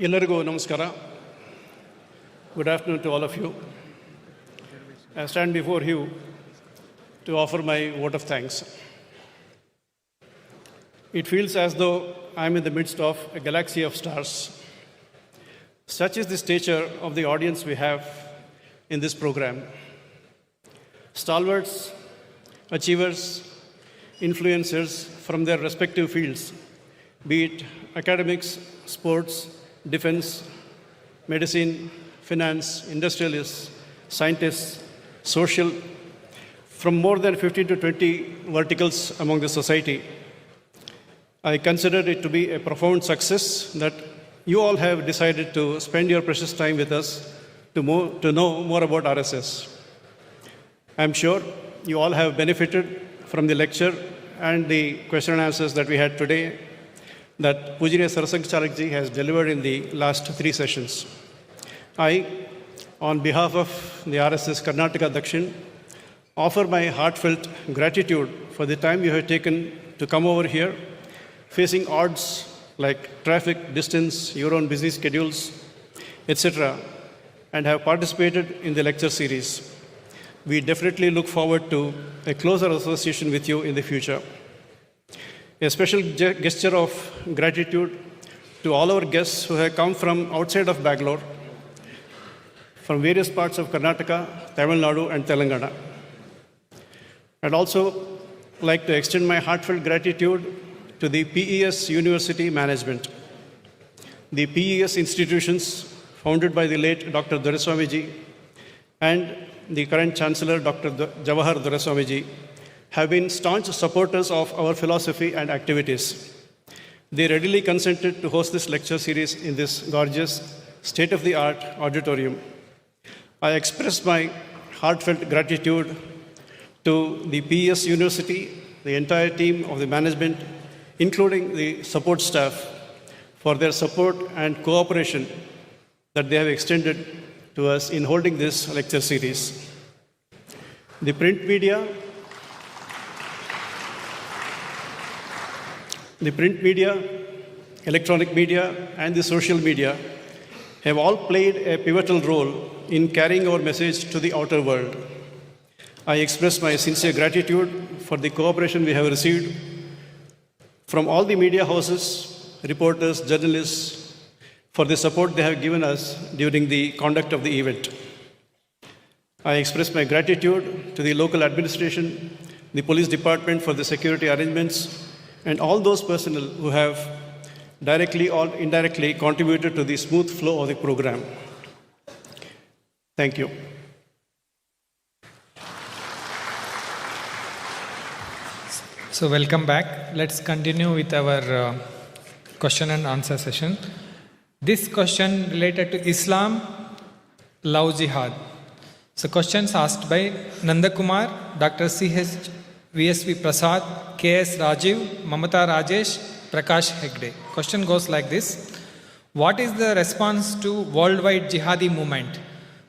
ಎಲ್ಲರಿಗೂ ನಮಸ್ಕಾರ. Good afternoon to all of you. I stand before you to offer my vote of thanks. It feels as though I am in the midst of a galaxy of stars. Such is the stature of the audience we have in this program. Stalwarts, achievers, influencers from their respective fields, be it academics, sports, defense, medicine, finance, industrialists, scientists, social, from more than 15 to 20 verticals among the society. I consider it to be a profound success that you all have decided to spend your precious time with us to know more about RSS. I am sure you all have benefited from the lecture and the question and answers that we had today that Pujaniya Sarasang Charakji has delivered in the last 3 sessions. I, on behalf of the RSS Karnataka Dakshin, offer my heartfelt gratitude for the time you have taken to come over here, facing odds like traffic, distance, your own busy schedules, etc., and have participated in the lecture series. We definitely look forward to a closer association with you in the future. A special gesture of gratitude to all our guests who have come from outside of Bangalore, from various parts of Karnataka, Tamil Nadu and Telangana. I'd also like to extend my heartfelt gratitude to the PES University management. The PES institutions, founded by the late Dr. Doraiswamiji and the current Chancellor, Dr. Jawahar Doraiswamiji, have been staunch supporters of our philosophy and activities. They readily consented to host this lecture series in this gorgeous, state-of-the-art auditorium. I express my heartfelt gratitude to the PES University, the entire team of the management, including the support staff, for their support and cooperation that they have extended to us in holding this lecture series. The print media, electronic media, and the social media have all played a pivotal role in carrying our message to the outer world. I express my sincere gratitude for the cooperation we have received from all the media houses, reporters, journalists, for the support they have given us during the conduct of the event. I express my gratitude to the local administration, the police department for the security arrangements, and all those personnel who have directly or indirectly contributed to the smooth flow of the program. Thank you. So welcome back. Let's continue with our question and answer session. This question related to Islam, love jihad. So questions asked by Nandakumar, Dr. C.H. VSV Prasad, K.S. Rajiv, Mamata Rajesh, Prakash Hegde. Question goes like this. What is the response to worldwide jihadi movement,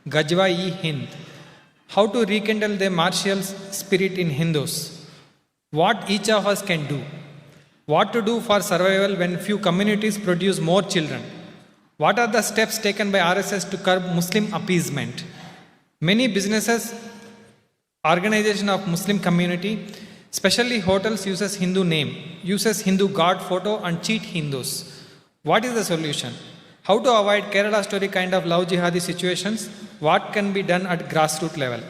Gajwa-e-Hind? How to rekindle the martial spirit in Hindus? What each of us can do? What to do for survival when few communities produce more children? What are the steps taken by RSS to curb Muslim appeasement? Many businesses, organization of Muslim community, especially hotels, uses Hindu name, uses Hindu god photo and cheat Hindus. What is the solution? How to avoid Kerala story kind of love jihadi situations? What can be done at grassroots level?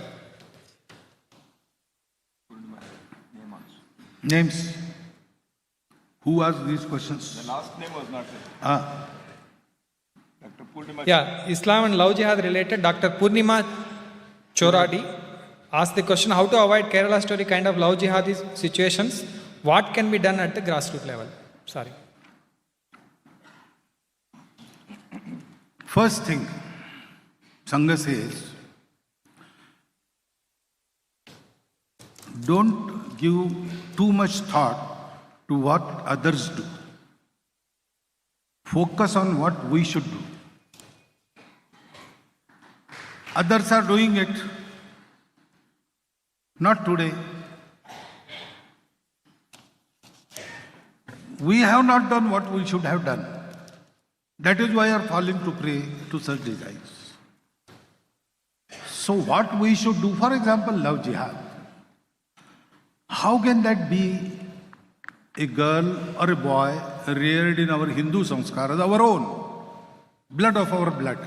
Names. Who asked these questions? The last name was not there. Dr. Purnima. Yeah, Islam and love jihad related. Dr. Purnima Choradi asked the question, how to avoid Kerala story kind of love jihadi situations? What can be done at the grassroots level? Sorry. First thing, Sangh says, don't give too much thought to what others do. Focus on what we should do. Others are doing it. Not today. We have not done what we should have done. That is why we are falling to prey to such desires. So what we should do, for example, love jihad. How can that be a girl or a boy reared in our Hindu sanskaras, our own, blood of our blood?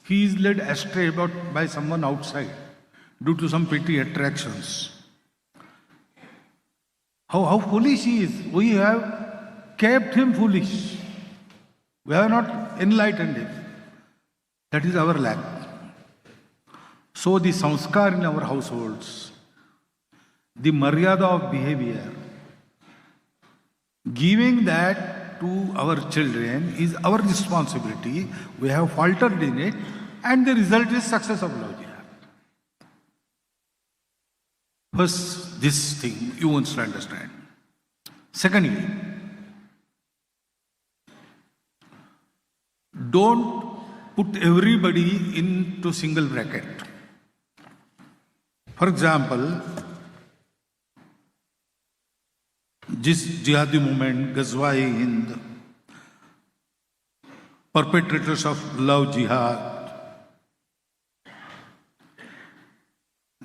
He is led astray by someone outside due to some petty attractions. How foolish he is. We have kept him foolish. We have not enlightened him. That is our lack. So the sanskar in our households, the maryada of behavior, giving that to our children is our responsibility. We have faltered in it, and the result is success of love jihad. First, this thing you want to understand. Secondly, don't put everybody into single bracket. For example, this jihadi movement, Ghazwa-e-Hind, perpetrators of love jihad,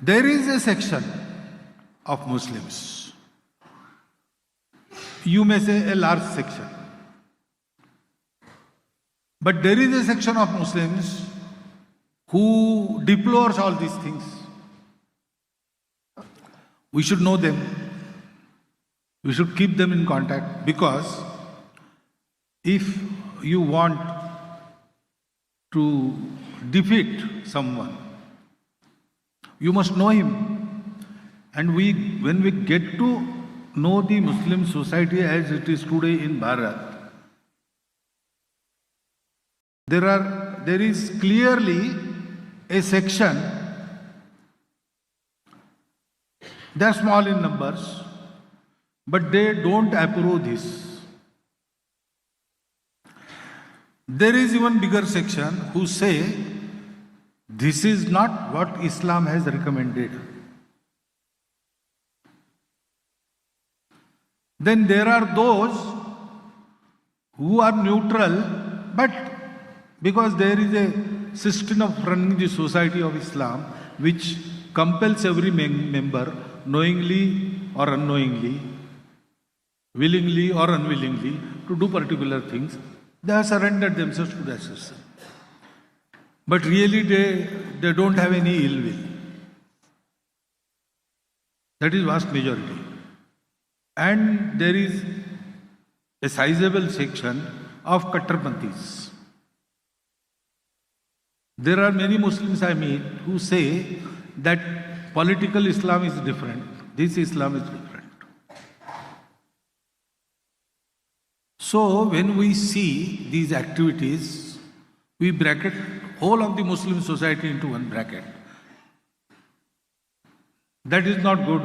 there is a section of Muslims, you may say a large section, but there is a section of Muslims who deplores all these things. We should know them. We should keep them in contact, because if you want to defeat someone, you must know him. And when we get to know the Muslim society as it is today in Bharat, there is clearly a section, they are small in numbers, but they don't approve this. There is even bigger section who say this is not what Islam has recommended. Then there are those who are neutral, but because there is a system of running the society of Islam which compels every member, knowingly or unknowingly, willingly or unwillingly, to do particular things, they have surrendered themselves to that system. But really they don't have any ill will. That is vast majority. And there is a sizable section of Kattarpanthis. There are many Muslims I meet who say that political Islam is different, this Islam is different. So when we see these activities, we bracket whole of the Muslim society into one bracket. That is not good.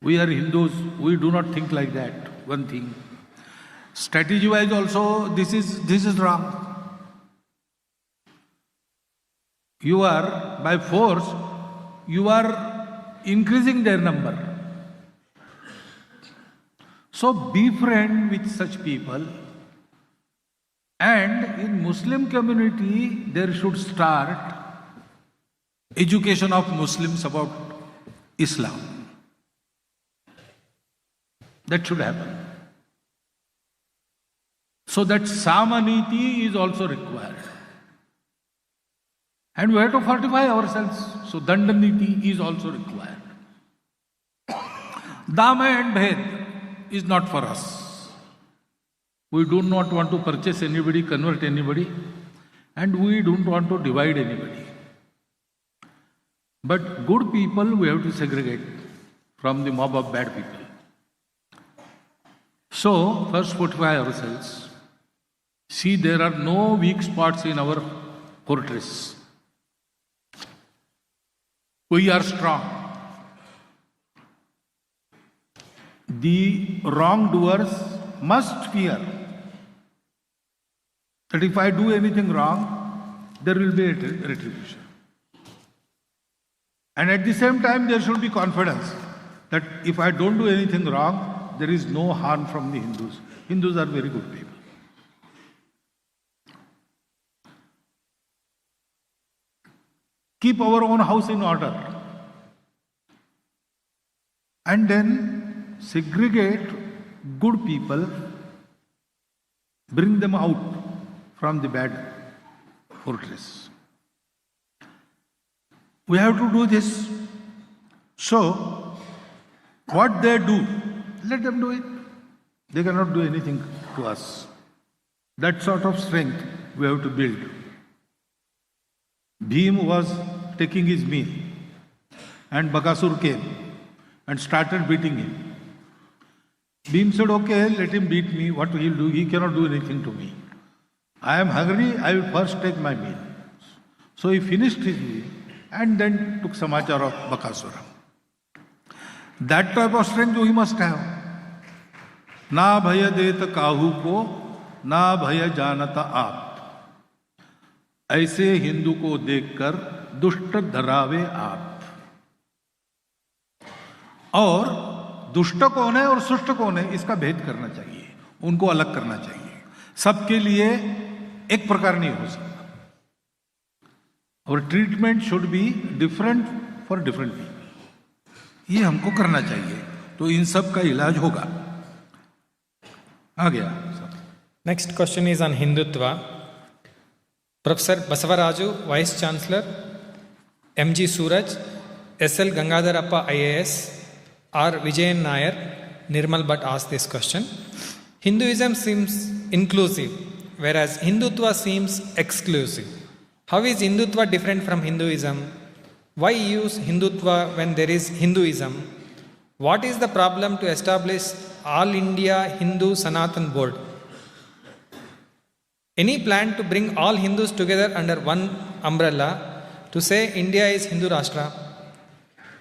We are Hindus, we do not think like that, one thing. Strategy-wise also, this is wrong. You are, by force, you are increasing their number. So befriend with such people, and in Muslim community, there should start education of Muslims about Islam. That should happen. So that Samaniti is also required. And we have to fortify ourselves. So Dandaniti is also required. Dama and Bhed is not for us. We do not want to purchase anybody, convert anybody, and we don't want to divide anybody. But good people we have to segregate from the mob of bad people. So, first fortify ourselves. See, there are no weak spots in our fortress. We are strong. The wrongdoers must fear that if I do anything wrong, there will be a retribution. And at the same time, there should be confidence that if I don't do anything wrong, there is no harm from the Hindus. Hindus are very good people. Keep our own house in order. And then segregate good people, bring them out from the bad fortress. We have to do this. So, what they do, let them do it. They cannot do anything to us. That sort of strength we have to build. Bhim was taking his meal, and Bakasur came and started beating him. Bhim said, okay, let him beat me. What he'll do? He cannot do anything to me. I am hungry, I will first take my meal. So he finished his meal and then took samachar of Bakasura. That type of strength we must have. Na bhaya deta kahu ko, na bhaya janata aap. ऐसे हिंदू को देखकर दुष्ट धरावे आप. और दुष्ट कौन है और सुष्ट कौन है इसका भेद करना चाहिए, उनको अलग करना चाहिए. सबके लिए एक प्रकार नहीं हो सकता. और treatment should be different for different people. ये हमको करना चाहिए, तो इन सब का इलाज होगा. आ गया. Next question is on Hindutva. Professor Basavaraju, Vice Chancellor, M.G. Suraj, S.L. Gangadharappa IAS, R. Vijayan Nair, Nirmal Bhatt asked this question. Hinduism seems inclusive, whereas Hindutva seems exclusive. How is Hindutva different from Hinduism? Why use Hindutva when there is Hinduism? What is the problem to establish All India Hindu Sanatan Board? Any plan to bring all Hindus together under one umbrella to say India is Hindu Rashtra?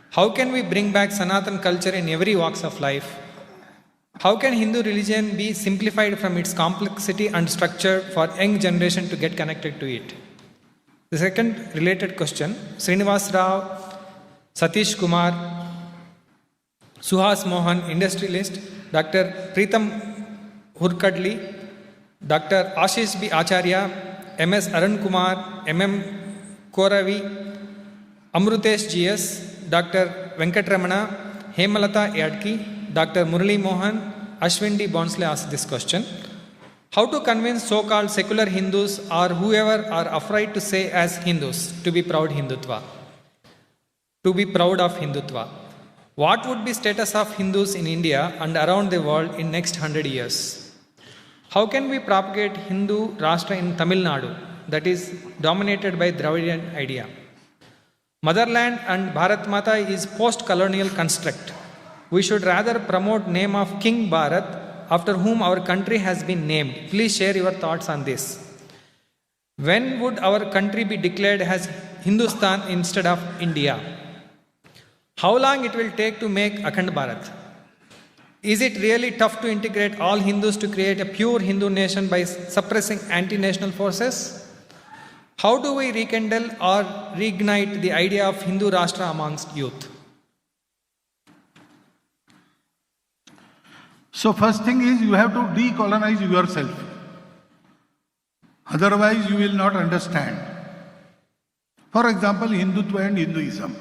How can we bring back Sanatan culture in every walks of life? How can Hindu religion be simplified from its complexity and structure for young generation to get connected to it? The second related question, Srinivas Rao, Satish Kumar, Suhas Mohan, industrialist, Dr. Preetham Hurkadli, Dr. Ashish B. Acharya, M.S. Arun Kumar, M.M. Koravi, Amrutesh G.S., Dr. Venkatramana, Hemalata Yadki, Dr. Murali Mohan, Ashwin D. Bonsle asked this question. How to convince so-called secular Hindus or whoever are afraid to say as Hindus to be proud Hindutva? To be proud of Hindutva. What would be status of Hindus in India and around the world in next 100 years? How can we propagate Hindu Rashtra in Tamil Nadu, that is dominated by Dravidian idea? Motherland and Bharat Mata is post-colonial construct. We should rather promote name of King Bharat, after whom our country has been named. Please share your thoughts on this. When would our country be declared as Hindustan instead of India? How long it will take to make Akhand Bharat? Is it really tough to integrate all Hindus to create a pure Hindu nation by suppressing anti-national forces? How do we rekindle or reignite the idea of Hindu Rashtra amongst youth? So first thing is you have to decolonize yourself. Otherwise you will not understand. For example, Hindutva and Hinduism.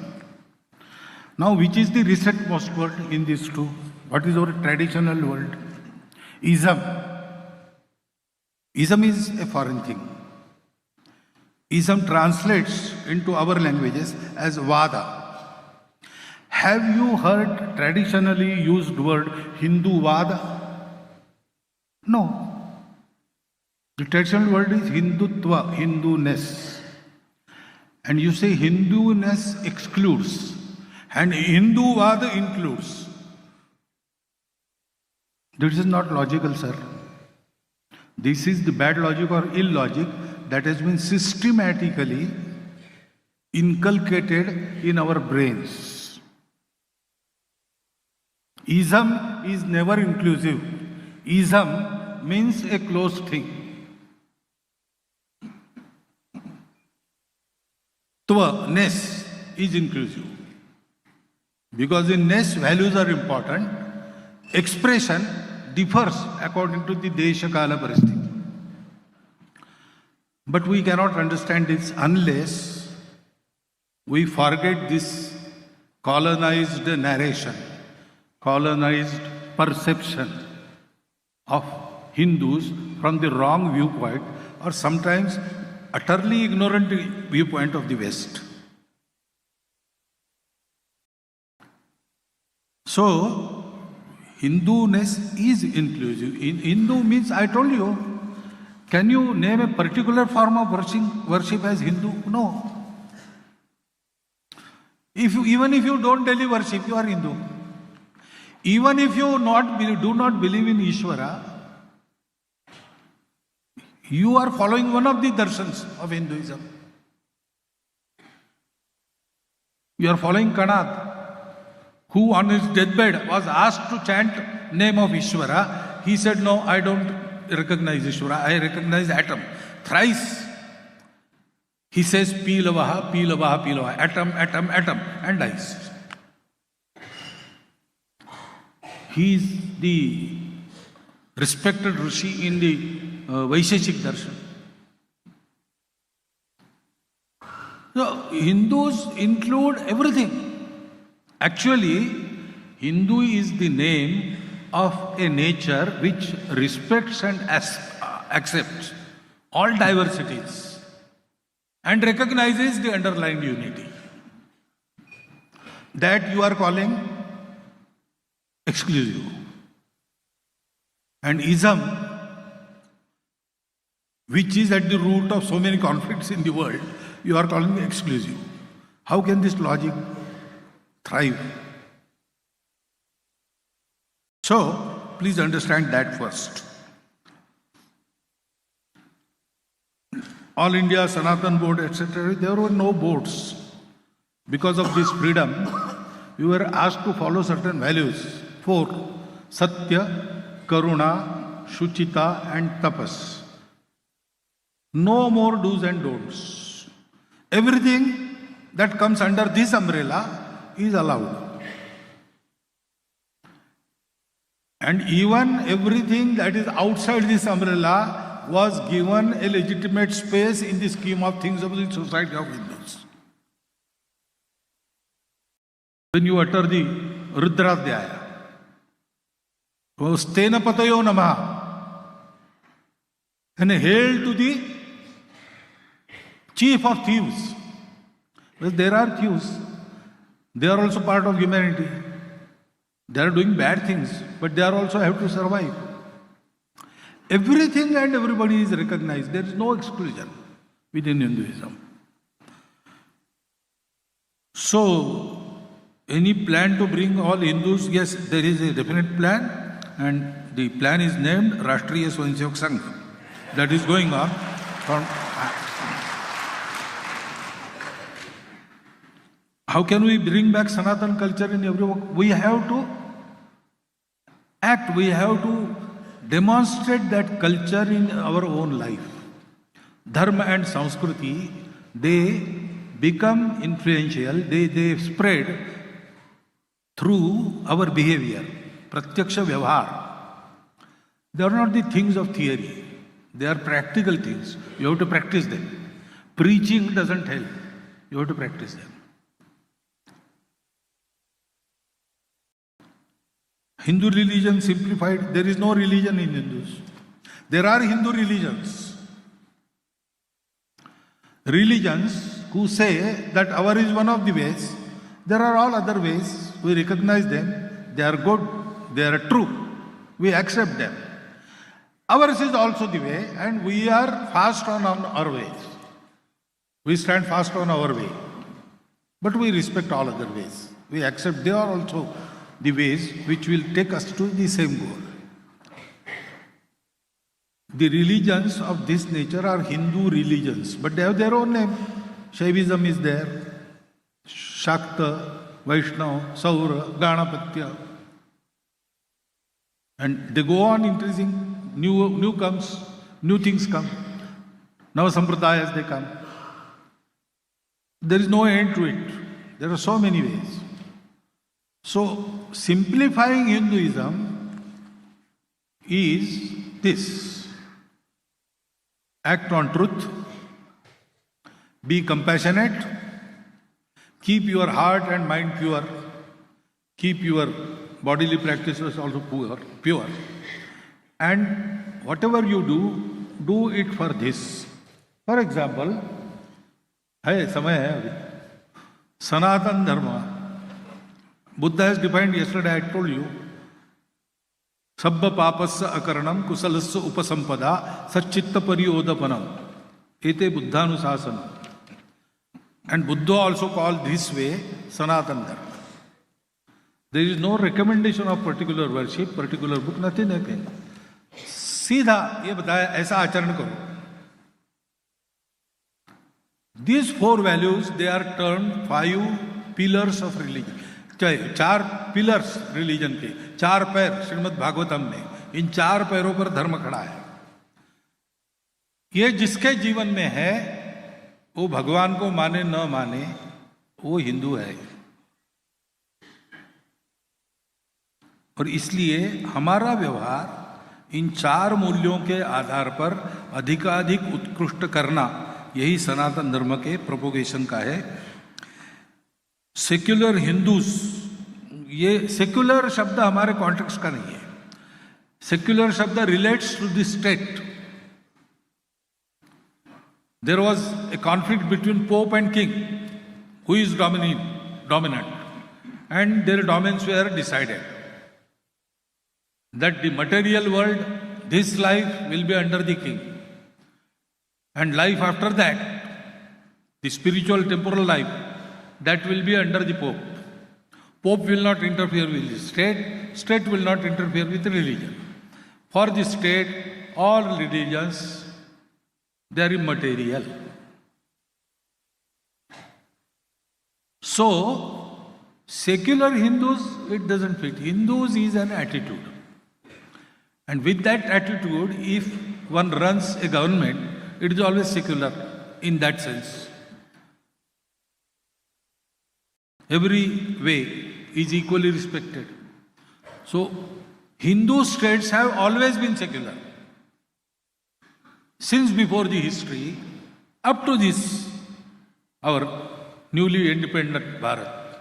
Now which is the recentmost word in these two? What is our traditional word? Ism. Ism is a foreign thing. Ism translates into our languages as Vada. Have you heard traditionally used word Hindu Vada? No. The traditional word is Hindutva, Hinduness. And you say Hinduness excludes and Hindu Vada includes. This is not logical, sir. This is the bad logic or illogic that has been systematically inculcated in our brains. Ism is never inclusive. Ism means a closed thing. Tva, ness, is inclusive. Because in ness, values are important. expression differs according to the Desha Kala Paristiti. But we cannot understand this unless we forget this colonized narration, colonized perception of Hindus from the wrong viewpoint or sometimes utterly ignorant viewpoint of the West. So, Hinduness is inclusive. Hindu means, I told you, can you name a particular form of worship as Hindu? No. Even if you don't daily worship, you are Hindu. Even if you do not believe in Ishvara, you are following one of the darshans of Hinduism. You are following Kannada, who on his deathbed was asked to chant name of Ishvara. He said, no, I don't recognize Ishvara, I recognize atom. Thrice he says, Pilavaha, Pilavaha, Pilavaha, atom, atom, atom, and dies. He is the respected Rishi in the Vaisheshik Darshan. So, Hindus include everything. Actually, Hindu is the name of a nature which respects and accepts all diversities and recognizes the underlying unity. That you are calling exclusive. And ism, which is at the root of so many conflicts in the world, you are calling exclusive. How can this logic thrive? So, please understand that first. All India, Sanatan Board, etc., there were no boards. Because of this freedom, we were asked to follow certain values. 4. Satya, Karuna, Shuchita and Tapas. No more do's and don'ts. Everything that comes under this umbrella is allowed. And even everything that is outside this umbrella was given a legitimate space in the scheme of things of the society of Hindus. When you utter the Rudradhyaya, Stena Patayo Namaha, and hail to the chief of thieves. Well, there are thieves. They are also part of humanity. They are doing bad things, but they are also have to survive. Everything and everybody is recognized. There is no exclusion within Hinduism. So, any plan to bring all Hindus? Yes, there is a definite plan, and the plan is named Rashtriya Swayamsevak Sangh. That is going on. How can we bring back Sanatan culture in every work? We have to act, we have to demonstrate that culture in our own life. Dharma and Sanskriti, they become influential, they spread through our behavior. Pratyaksha Vyavhar. They are not the things of theory. They are practical things. You have to practice them. Preaching doesn't help. You have to practice them. Hindu religion simplified. There is no religion in Hindus. There are Hindu religions. Religions who say that our is one of the ways. There are all other ways. We recognize them. They are good. They are true. We accept them. Ours is also the way, and we are fast on our ways. We stand fast on our way. But we respect all other ways. We accept they are also the ways which will take us to the same goal. The religions of this nature are Hindu religions, but they have their own name. Shaivism is there, Shakta, Vaishnava, Saura, Ganapatya. And they go on increasing. New comes, new things come. Now Sampradayas they come. There is no end to it. There are so many ways. So, simplifying Hinduism is this: act on truth, be compassionate, keep your heart and mind pure, keep your bodily practices also pure, and whatever you do, do it for this. For example, समय है अभी, Sanatan Dharma. Buddha has defined, yesterday I told you, Sabba papasya akaranam kusalasya upasampada satchitta pariyodapanam ete buddhanusasanam. And Buddha also called this way Sanatan Dharma. There is no recommendation of particular worship, particular book, nothing. सीधा ये बताया ऐसा आचरण करो. These four values, they are termed 5 pillars of religion. 4 pillars religion के, 4 पैर श्रीमद् भागवतम में, इन 4 पैरों पर धर्म खड़ा है. ये जिसके जीवन में है, वो भगवान को माने न माने, वो हिंदू है. और इसलिए हमारा व्यवहार इन 4 मूल्यों के आधार पर अधिकाधिक उत्कृष्ट करना, यही सनातन धर्म के प्रोपोगेशन का है. सेक्युलर हिंदूज, ये सेक्युलर शब्द हमारे कॉन्टेक्स्ट का नहीं है. सेक्युलर शब्द relates to the state. There was a conflict between pope and king, who is dominant, and their domains were decided that the material world, this life will be under the king, and life after that, the spiritual temporal life, that will be under the pope. Pope will not interfere with the state, state will not interfere with religion. For the state, all religions, they are immaterial. So, secular Hindus, it doesn't fit. Hindus is an attitude. And with that attitude, if one runs a government, it is always secular in that sense. Every way is equally respected. So, Hindu states have always been secular. Since before the history, up to this, our newly independent Bharat.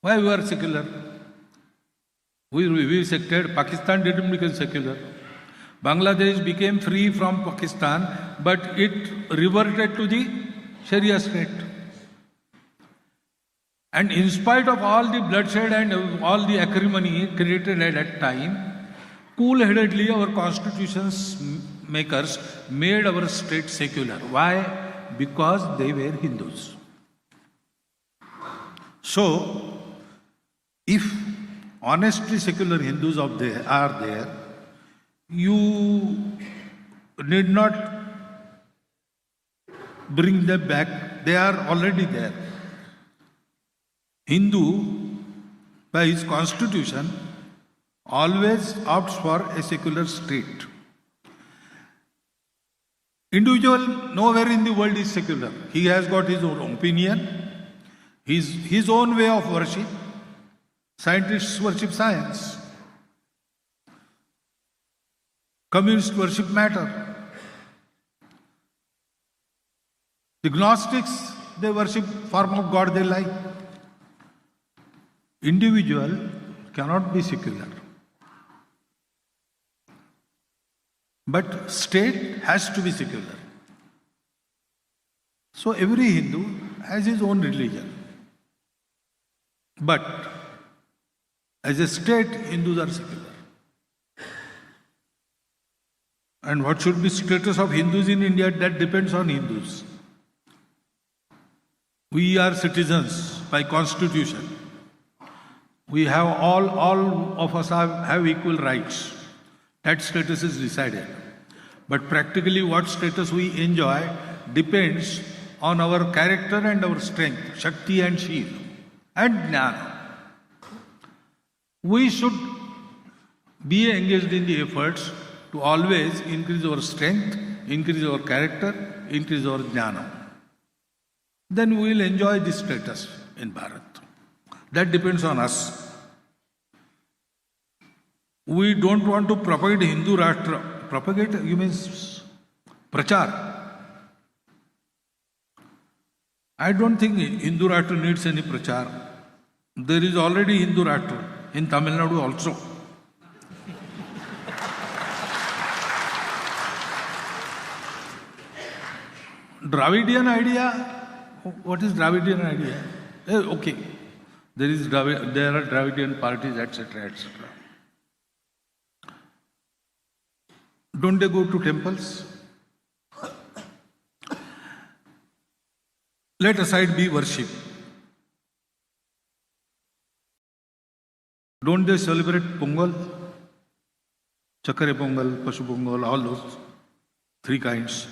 Why we are secular? We sected. Pakistan didn't become secular. Bangladesh became free from Pakistan, but it reverted to the Sharia state. And in spite of all the bloodshed and all the acrimony created at that time, cool-headedly our constitutions makers made our state secular. Why? Because they were Hindus. So, if honestly secular Hindus are there, you need not bring them back. They are already there. Hindu, by his constitution, always opts for a secular state. Individual nowhere in the world is secular. He has got his own opinion, his own way of worship. Scientists worship science. Communists worship matter. The Gnostics, they worship form of God they like. Individual cannot be secular. But state has to be secular. So every Hindu has his own religion. But as a state, Hindus are secular. And what should be status of Hindus in India, that depends on Hindus. We are citizens by constitution. We have all of us have equal rights. That status is decided. But practically what status we enjoy depends on our character and our strength, Shakti and Shiv, and Jnana. We should be engaged in the efforts to always increase our strength, increase our character, increase our Jnana. Then we will enjoy this status in Bharat. That depends on us. We don't want to propagate Hindu Rashtra. Propagate, you means prachar. I don't think Hindu Rashtra needs any prachar. There is already Hindu Rashtra in Tamil Nadu also. Dravidian idea, what is Dravidian idea? Okay, there are Dravidian parties, etc., etc. Don't they go to temples? Let aside be worship. Don't they celebrate Pongal? Chakare Pongal, Pashu Pongal, all those three kinds.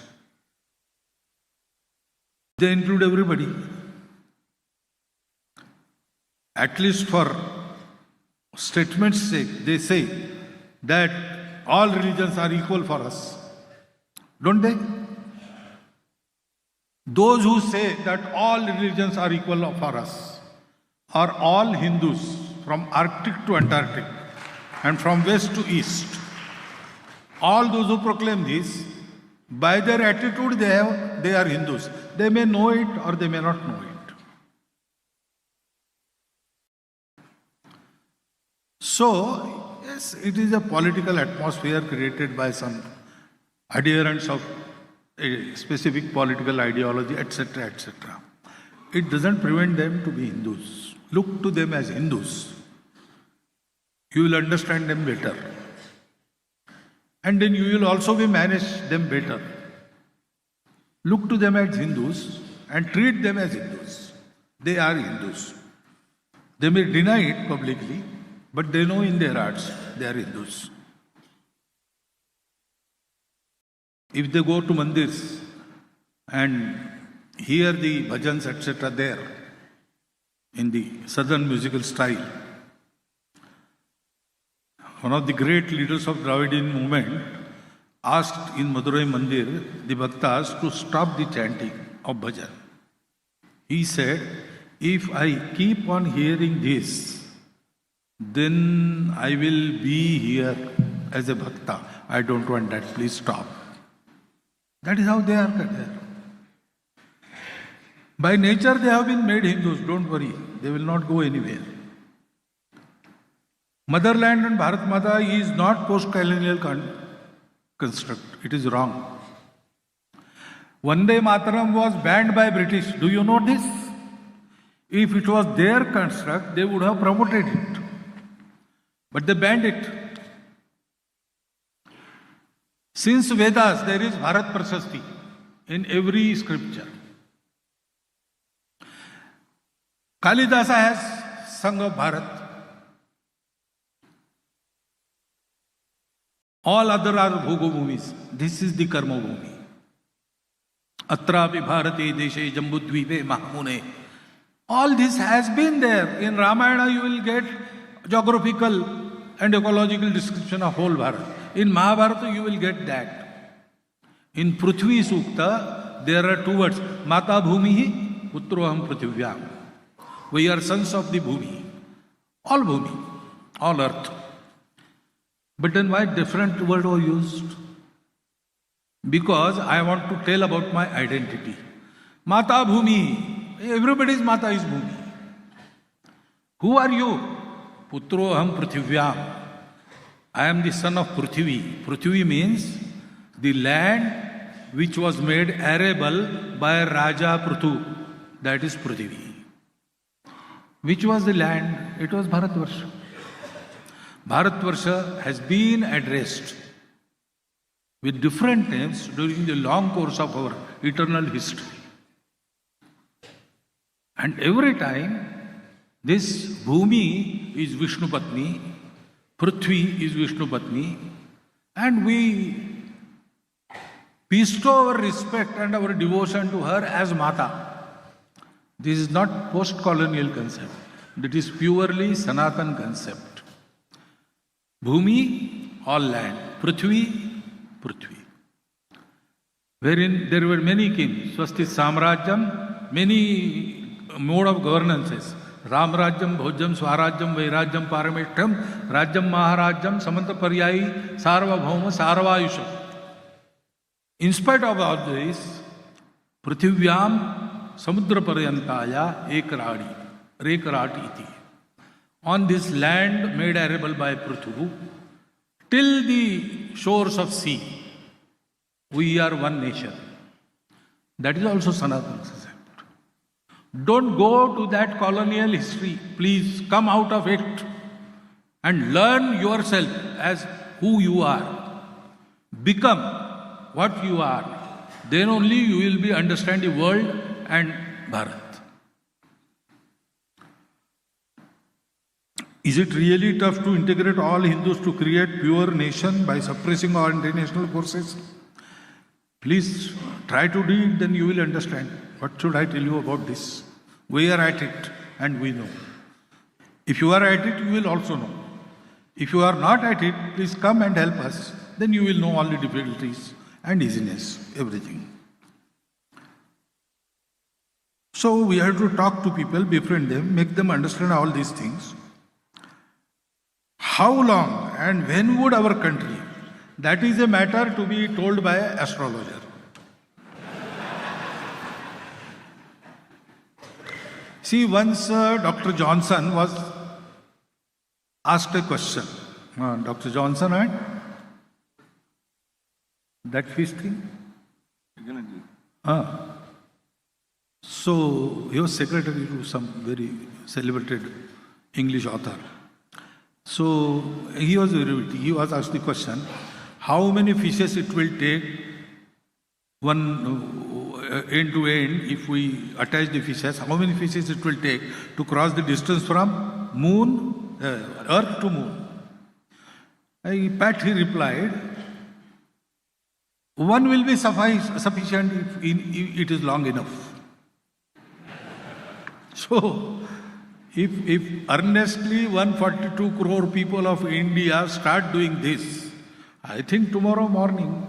They include everybody. At least for statement's sake, they say that all religions are equal for us. Don't they? Those who say that all religions are equal for us are all Hindus from Arctic to Antarctic and from west to east. All those who proclaim this, by their attitude they are Hindus. They may know it or they may not know it. So, yes, it is a political atmosphere created by some adherents of a specific political ideology, etc., etc. It doesn't prevent them to be Hindus. Look to them as Hindus. You will understand them better. And then you will also be manage them better. Look to them as Hindus and treat them as Hindus. They are Hindus. They may deny it publicly, but they know in their hearts they are Hindus. If they go to mandirs and hear the bhajans, etc., there in the southern musical style, one of the great leaders of Dravidian movement asked in Madurai Mandir the bhaktas to stop the chanting of bhajan. He said, if I keep on hearing this, then I will be here as a bhakta. I don't want that. Please stop. That is how they are there. By nature, they have been made Hindus. Don't worry. They will not go anywhere. Motherland and Bharat Mata is not post-colonial construct. It is wrong. Vande Mataram was banned by British. Do you know this? If it was their construct, they would have promoted it. But they banned it. Since Vedas, there is Bharat Prasasti in every scripture. Kalidasa has Sangh of Bharat. All other are Bhogo Bhumis. This is the Karma Bhumi. Atrapi Bharati Deshe Jambudvipe Mahamune. All this has been there. In Ramayana you will get geographical and ecological description of whole Bharat. In Mahabharata you will get that. In Prithvi Sukta there are two words. Mata Bhumihi, Putroham Prithvyam. We are sons of the Bhumi. All Bhumi. All earth. But then why different word was used? Because I want to tell about my identity. Mata Bhumi. Everybody's Mata is Bhumi. Who are you? Putroham Prithvyam. I am the son of Prithvi. Prithvi means the land which was made arable by Raja Prithu. That is Prithvi. Which was the land? It was Bharatvarsha. Bharatvarsha has been addressed with different names during the long course of our eternal history. And every time, this Bhumi is Vishnu Patni, Prithvi is Vishnu Patni, and we bestow our respect and our devotion to her as Mata. This is not post-colonial concept. That is purely Sanatan concept. Bhumi, all land. Prithvi, Prithvi. Wherein there were many kings. Swasti Samrajyam, many mode of governances. Ram Rajyam, Bhojam, Swarajyam, Vairajyam, Parameshtam, Rajyam, Maharajyam, Samanta Paryayi, Sarvabhauma, Sarvayusham. In spite of all this, Prithvivyam Samudra Paryantaya Rekarati iti. On this land made arable by Prithvu, till the shores of sea, we are one nation. That is also Sanatana concept. Don't go to that colonial history. Please come out of it and learn yourself as who you are. Become what you are. Then only you will be understand the world and Bharat. Is it really tough to integrate all Hindus to create pure nation by suppressing all international forces? Please try to do it, then you will understand. What should I tell you about this? We are at it and we know. If you are at it, you will also know. If you are not at it, please come and help us. Then you will know all the difficulties and easiness, everything. So we have to talk to people, befriend them, make them understand all these things. How long and when would our country? That is a matter to be told by an astrologer. See, once Dr. Johnson was asked a question. Dr. Johnson had that fish thing? So, he was secretary to some very celebrated English author. So, he was asked the question, how many fishes it will take one end to end, if we attach the fishes, how many fishes it will take to cross the distance from Earth to Moon? He replied, one will be sufficient if it is long enough. So, if earnestly 142 crore people of India start doing this, I think tomorrow morning,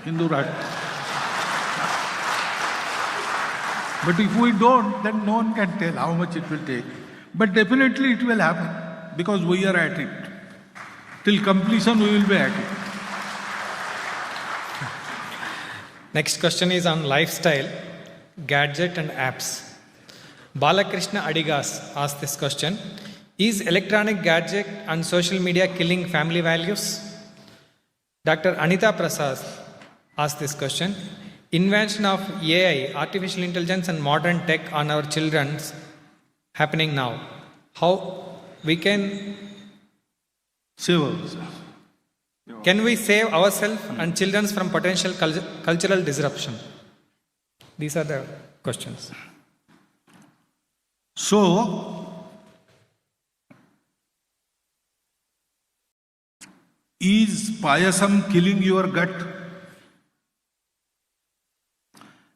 Hindu Rashtra. But if we don't, then no one can tell how much it will take. But definitely it will happen because we are at it. Till completion, we will be at it. Next question is on lifestyle, gadget and apps. Balakrishna Adigas asked this question. Is electronic gadget and social media killing family values? Dr. Anita Prasad asked this question. Invention of AI, artificial intelligence and modern tech on our children's happening now. How we can save ourselves? Can we save ourselves and children from potential cultural disruption? These are the questions. So, is payasam killing your gut?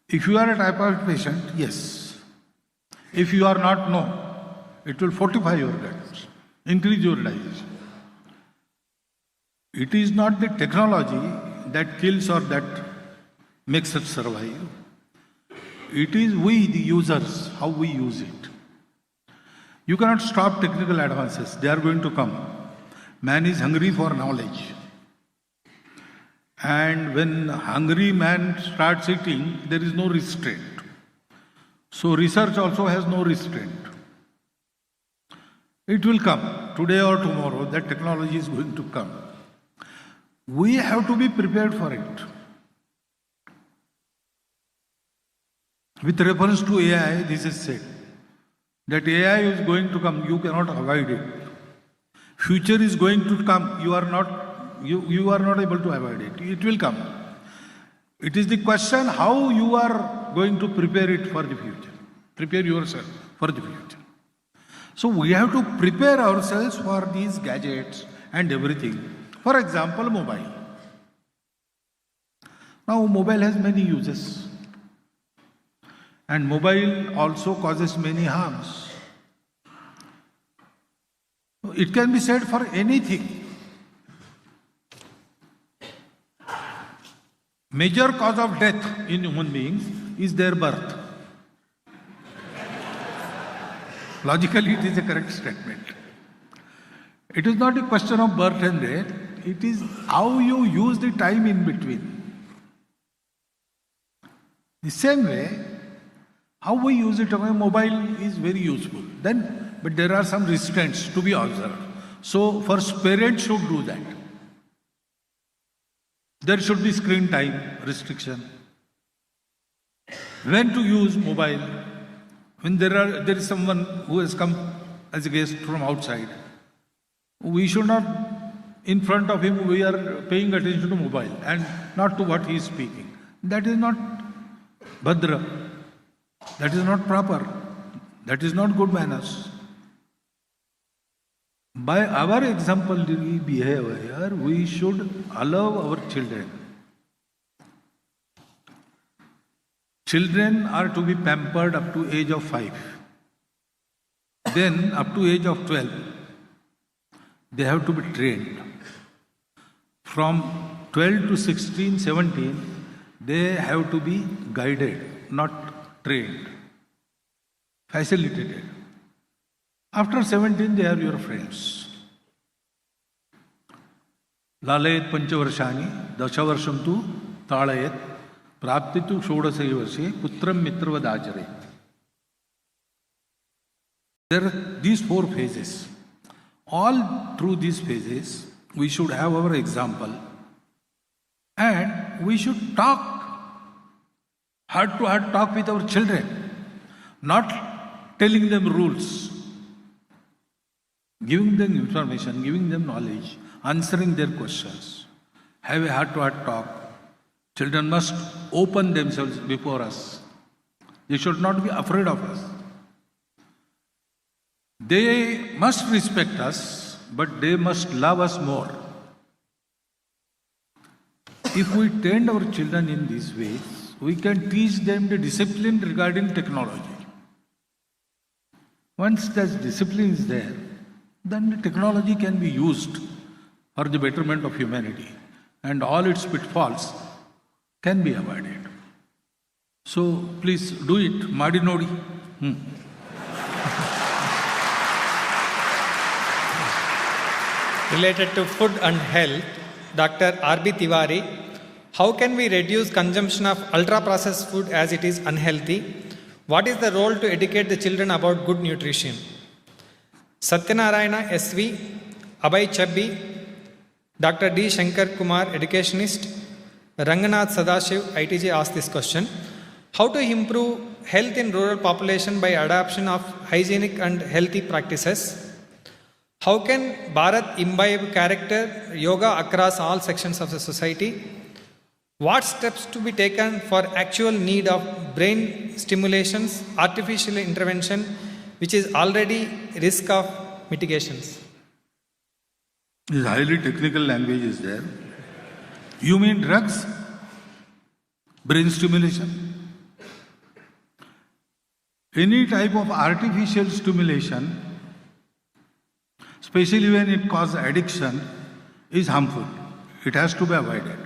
If you are a typhoid patient, yes. If you are not, no. It will fortify your gut, increase your digestion. It is not the technology that kills or that makes us survive. It is we, the users, how we use it. You cannot stop technical advances. They are going to come. Man is hungry for knowledge. And when hungry man starts eating, there is no restraint. So research also has no restraint. It will come. Today or tomorrow, that technology is going to come. We have to be prepared for it. With reference to AI, this is said that AI is going to come, you cannot avoid it. Future is going to come, you are not able to avoid it. It will come. It is the question how you are going to prepare it for the future. Prepare yourself for the future. So we have to prepare ourselves for these gadgets and everything. For example, mobile. Now mobile has many uses. And mobile also causes many harms. It can be said for anything. Major cause of death in human beings is their birth. Logically, it is a correct statement. It is not a question of birth and death. It is how you use the time in between. The same way, how we use it, our mobile is very useful. But there are some restraints to be observed. So first, parents should do that. There should be screen time restriction. When to use mobile? When there is someone who has come as a guest from outside, we should not, in front of him, we are paying attention to mobile and not to what he is speaking. That is not bhadra. That is not proper. That is not good manners. By our exemplary behavior, we should allow our children. Children are to be pampered up to age of 5. Then up to age of 12, they have to be trained. From 12 to 16, 17, they have to be guided, not trained, facilitated. After 17, they are your friends. Lalayat panchavarshani, dashavarsham tu talayat, praptitu shodasai varshe, putram mitravadajare. There are these 4 phases. All through these phases, we should have our example and we should talk, heart-to-heart talk with our children, not telling them rules, giving them information, giving them knowledge, answering their questions. Have a heart-to-heart talk. Children must open themselves before us. They should not be afraid of us. They must respect us, but they must love us more. If we train our children in these ways, we can teach them the discipline regarding technology. Once that discipline is there, then the technology can be used for the betterment of humanity and all its pitfalls can be avoided. So please do it, Madi Nodi. Related to food and health, Dr. R.B. Tiwari, how can we reduce consumption of ultra-processed food as it is unhealthy? What is the role to educate the children about good nutrition? Satyanarayana S.V., Abhay Chabbi, Dr. D. Shankar Kumar, educationist, Ranganath Sadashiv, ITJ asked this question. How to improve health in rural population by adoption of hygienic and healthy practices? How can Bharat imbibe character yoga across all sections of the society? What steps to be taken for actual need of brain stimulations, artificial intervention, which is already risk of mitigations? This highly technical language is there. You mean drugs? Brain stimulation? Any type of artificial stimulation, especially when it causes addiction, is harmful. It has to be avoided.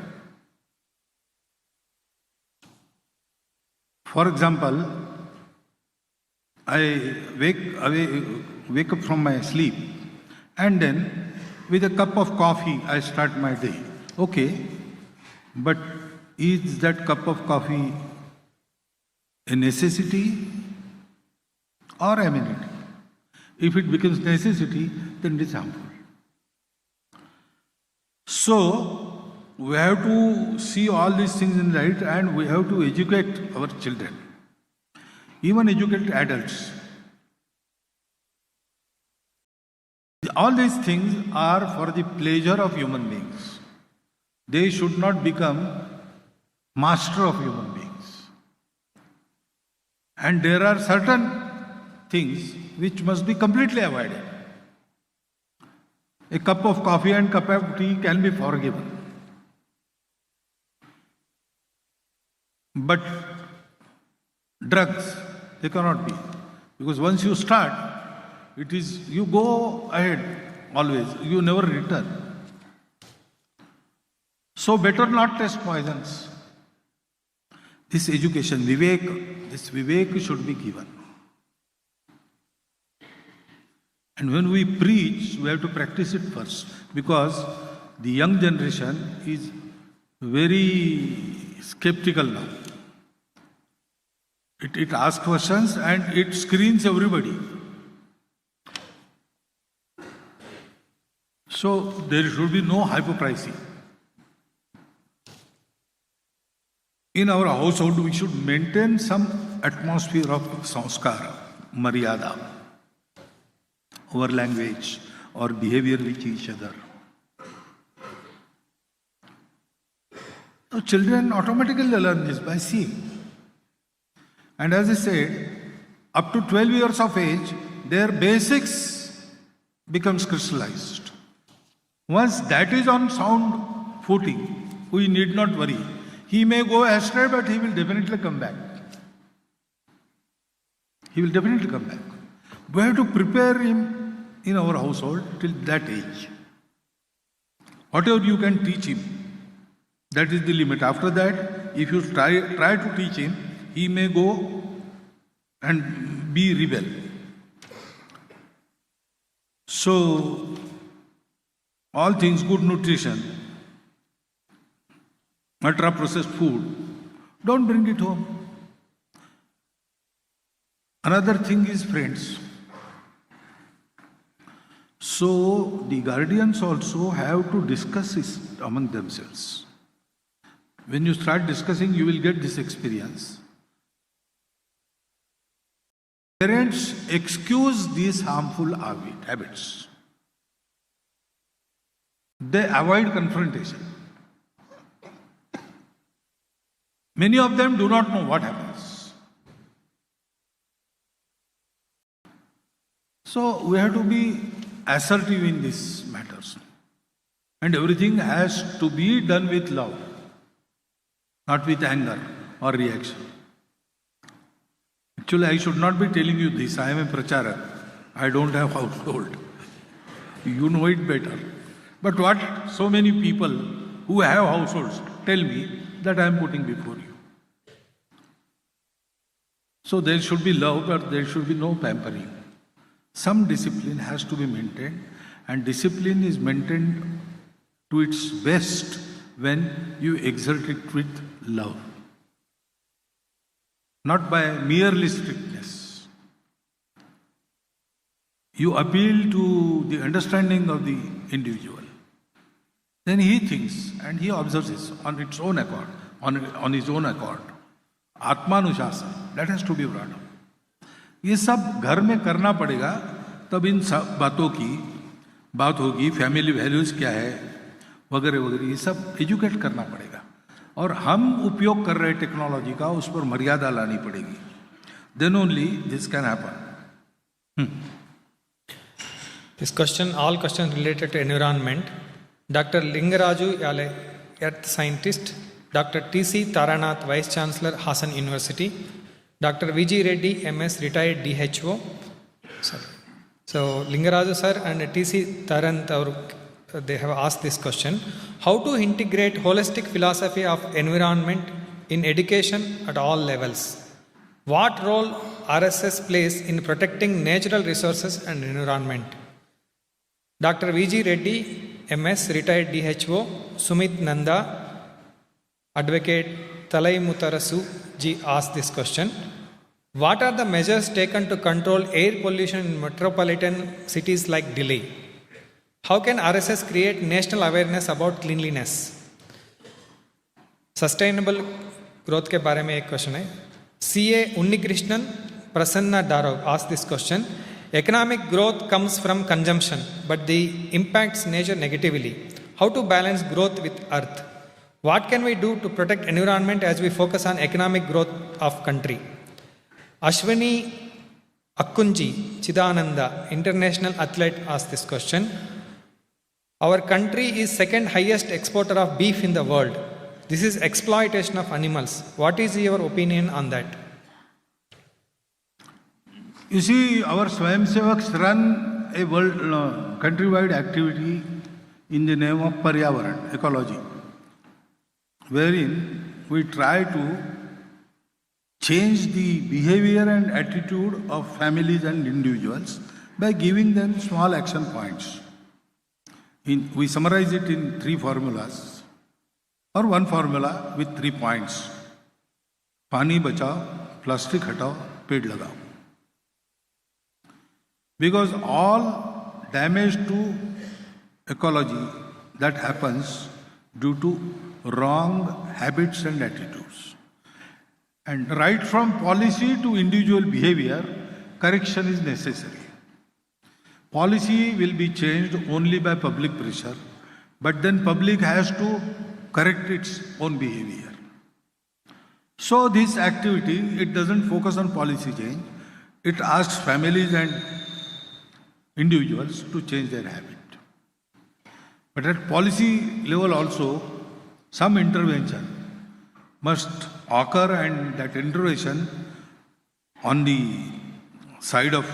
For example, I wake up from my sleep and then with a cup of coffee I start my day. Okay, but is that cup of coffee a necessity or amenity? If it becomes necessity, then it is harmful. So, we have to see all these things in light and we have to educate our children, even educate adults. All these things are for the pleasure of human beings. They should not become master of human beings. And there are certain things which must be completely avoided. A cup of coffee and cup of tea can be forgiven. But drugs, they cannot be. Because once you start, it is, you go ahead always, you never return. So better not test poisons. This education, this vivek should be given. And when we preach, we have to practice it first, because the young generation is very skeptical now. It asks questions and it screens everybody. So there should be no hypocrisy. In our household, we should maintain some atmosphere of sanskara, maryada, our language or behavior with each other. So children automatically learn this by seeing. And as I said, up to 12 years of age, their basics becomes crystallized. Once that is on sound footing, we need not worry. He may go astray, but he will definitely come back. He will definitely come back. We have to prepare him in our household till that age. Whatever you can teach him, that is the limit. After that, if you try to teach him, he may go and be rebel. So, all things, good nutrition, ultra processed food, don't bring it home. Another thing is friends. So, the guardians also have to discuss this among themselves. When you start discussing, you will get this experience. Parents excuse these harmful habits. They avoid confrontation. Many of them do not know what happens. So we have to be assertive in these matters. And everything has to be done with love, not with anger or reaction. Actually, I should not be telling you this. I am a pracharak. I don't have household. You know it better. But what so many people who have households tell me that I am putting before you. So there should be love, but there should be no pampering. Some discipline has to be maintained, and discipline is maintained to its best when you exert it with love, not by merely strictness. You appeal to the understanding of the individual. Then he thinks and he observes this on its own accord, on his own accord. Atmanushasana, that has to be brought up. ये सब घर में करना पड़ेगा, तब इन सब बातों की बात होगी, फैमिली वैल्यूज क्या है वगैरह वगैरह, ये सब एजुकेट करना पड़ेगा. और हम उपयोग कर रहे टेक्नोलॉजी का, उस पर मर्यादा लानी पड़ेगी. Then only this can happen. This question, all questions related to environment. Dr. Lingaraju Yale, Earth Scientist. Dr. T.C. Taranath, Vice Chancellor, Hassan University. Dr. V.G. Reddy, MS, retired DHO. Sorry. So, Lingaraju sir and T.C. Taranath, they have asked this question. How to integrate holistic philosophy of environment in education at all levels? What role RSS plays in protecting natural resources and environment? Dr. V.G. Reddy, MS, retired DHO. Sumit Nanda, Advocate Talai Mutarasu ji asked this question. What are the measures taken to control air pollution in metropolitan cities like Delhi? How can RSS create national awareness about cleanliness? Sustainable growth के बारे में एक question है. CA Unnikrishnan Prasanna Darog asked this question. Economic growth comes from consumption, but the impacts nature negatively. How to balance growth with earth? What can we do to protect environment as we focus on economic growth of country? Ashwini Akkunji Chidananda, international athlete, asked this question. Our country is second highest exporter of beef in the world. This is exploitation of animals. What is your opinion on that? You see, our Swayamsevaks run a world countrywide activity in the name of Paryavaran, ecology, wherein we try to change the behavior and attitude of families and individuals by giving them small action points. We summarize it in 3 formulas, or 1 formula with 3 points. Pani bachao, plastic hatao, ped lagao. Because all damage to ecology that happens due to wrong habits and attitudes. And right from policy to individual behavior, correction is necessary. Policy will be changed only by public pressure, but then public has to correct its own behavior. So this activity, it doesn't focus on policy change, it asks families and individuals to change their habit. But at policy level also, some intervention must occur, and that intervention on the side of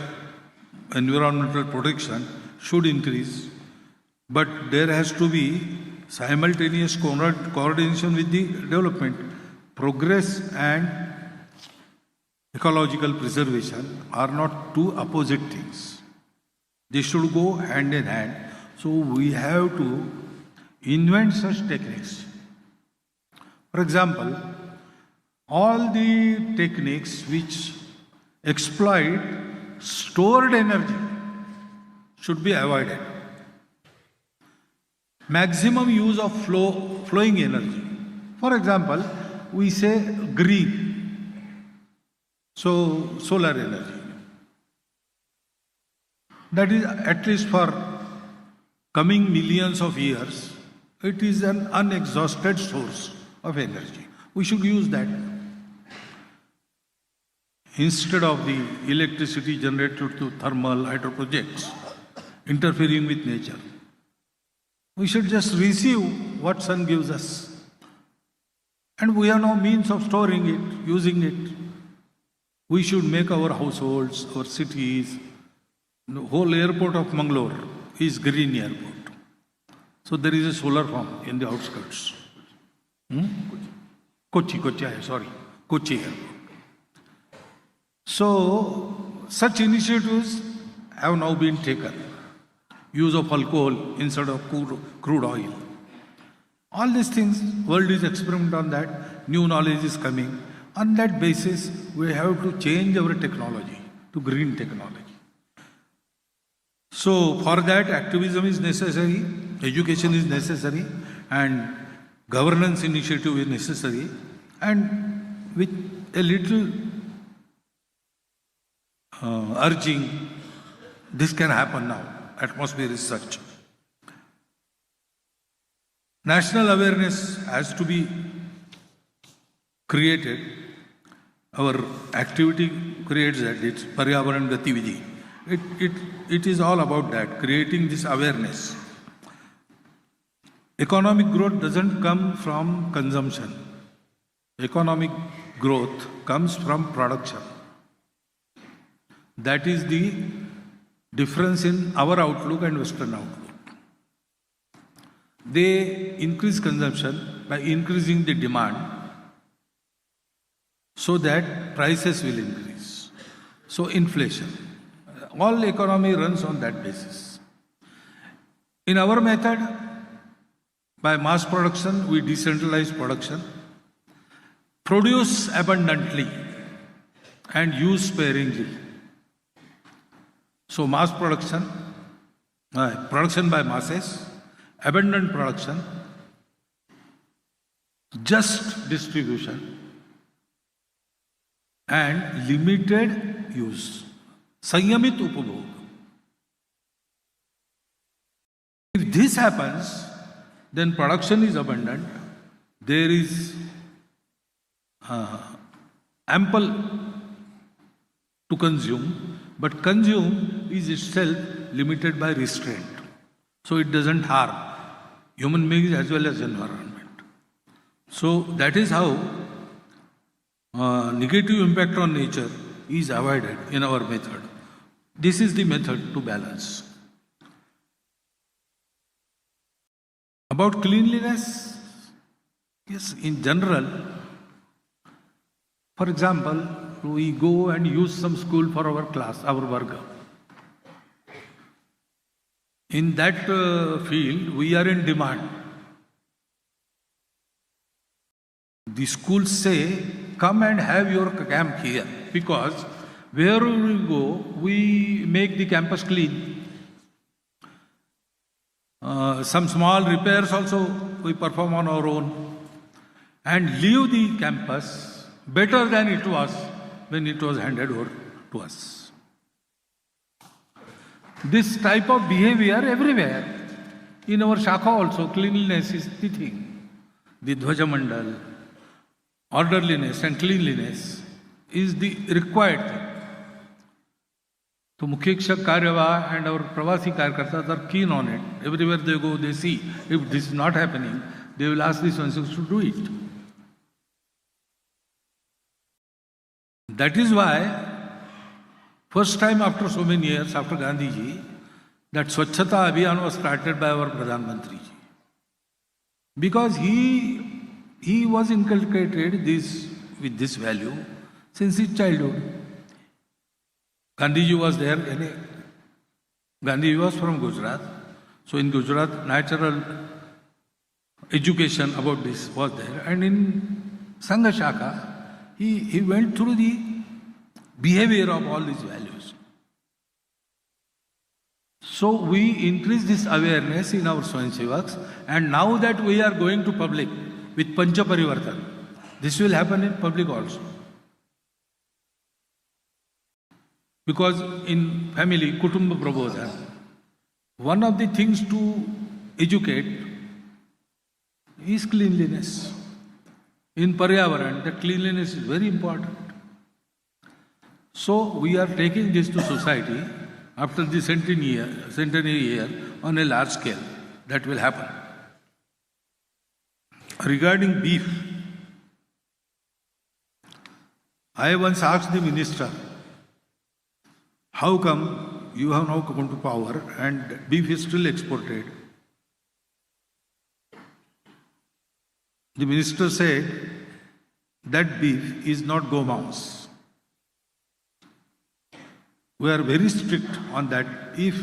environmental protection should increase, but there has to be simultaneous coordination with the development. Progress and ecological preservation are not two opposite things. They should go hand in hand. So we have to invent such techniques. For example, all the techniques which exploit stored energy should be avoided. Maximum use of flowing energy. For example, we say green, so solar energy. That is, at least for coming millions of years, it is an unexhausted source of energy. We should use that instead of the electricity generated through thermal hydro projects interfering with nature. We should just receive what sun gives us. And we have no means of storing it, using it. We should make our households, our cities. The whole airport of Mangalore is green airport. So there is a solar farm in the outskirts. Kochi airport. So such initiatives have now been taken. Use of alcohol instead of crude oil. All these things, world is experimenting on that, new knowledge is coming. On that basis, we have to change our technology to green technology. So for that, activism is necessary, education is necessary, and governance initiative is necessary. And with a little urging, this can happen now. Atmosphere is such. National awareness has to be created. Our activity creates that. It's Paryavaran Gatividhi. It is all about that, creating this awareness. Economic growth doesn't come from consumption. Economic growth comes from production. That is the difference in our outlook and Western outlook. They increase consumption by increasing the demand so that prices will increase. So inflation. All economy runs on that basis. In our method, by mass production, we decentralize production, produce abundantly and use sparingly. So mass production, production by masses, abundant production, just distribution, and limited use. Sanyamit upabhog. If this happens, then production is abundant, there is ample to consume, but consume is itself limited by restraint. So it doesn't harm human beings as well as environment. So that is how negative impact on nature is avoided in our method. This is the method to balance. About cleanliness, yes, in general, for example, we go and use some school for our class, our varga. In that field, we are in demand. The schools say, come and have your camp here, because wherever we go, we make the campus clean. Some small repairs also we perform on our own, and leave the campus better than it was when it was handed over to us. This type of behavior everywhere. In our Shakha also, cleanliness is the thing. The Dhwaja Mandal, orderliness and cleanliness is the required thing. So Mukhya Karyava and our Pravasi Karyakartas are keen on it. Everywhere they go, they see. If this is not happening, they will ask the Swanseks to do it. That is why, first time after so many years, after Gandhiji, that Swachhata Abhiyan was started by our Pradhan Mantri ji. Because he was inculcated this with this value since his childhood. Gandhiji was there. Gandhiji was from Gujarat. So in Gujarat, natural education about this was there. And in Sangh Shaka, he went through the behavior of all these values. So we increase this awareness in our Swayamsevaks, and now that we are going to public with Pancha Parivartan, this will happen in public also. Because in family, Kutumba Prabodha, one of the things to educate is cleanliness. In Paryavaran, that cleanliness is very important. So we are taking this to society after the centenary year on a large scale. That will happen. Regarding beef, I once asked the minister, how come you have now come to power and beef is still exported? The minister said that beef is not gomouse. We are very strict on that. If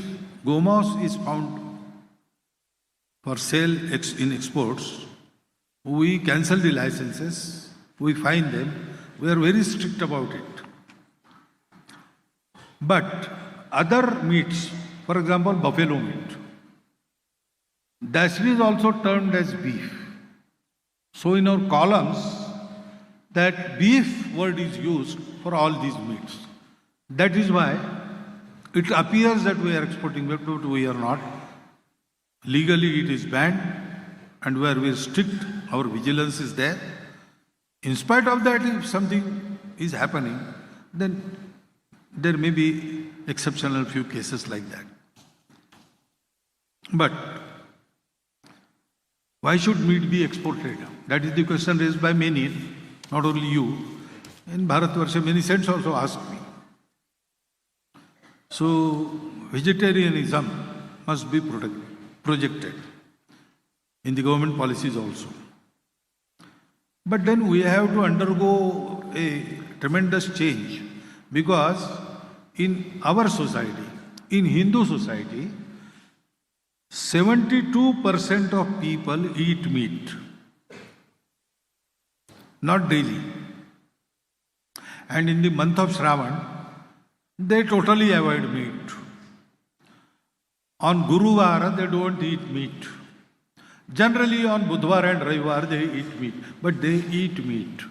gomouse is found for sale in exports, we cancel the licenses, we fine them, we are very strict about it. But other meats, for example, buffalo meat, that is also termed as beef. So in our columns, that beef word is used for all these meats. That is why it appears that we are exporting beef, but we are not. Legally it is banned, and we are very strict, our vigilance is there. In spite of that, if something is happening, then there may be exceptional few cases like that. But why should meat be exported? That is the question raised by many, not only you. In Bharatvarsha, many saints also asked me. So, vegetarianism must be projected in the government policies also. But then we have to undergo a tremendous change, because in our society, in Hindu society, 72% of people eat meat, not daily. And in the month of Shravan, they totally avoid meat. On Guruvara, they don't eat meat. Generally on Budhvar and Ravivar, they eat meat, but they eat meat.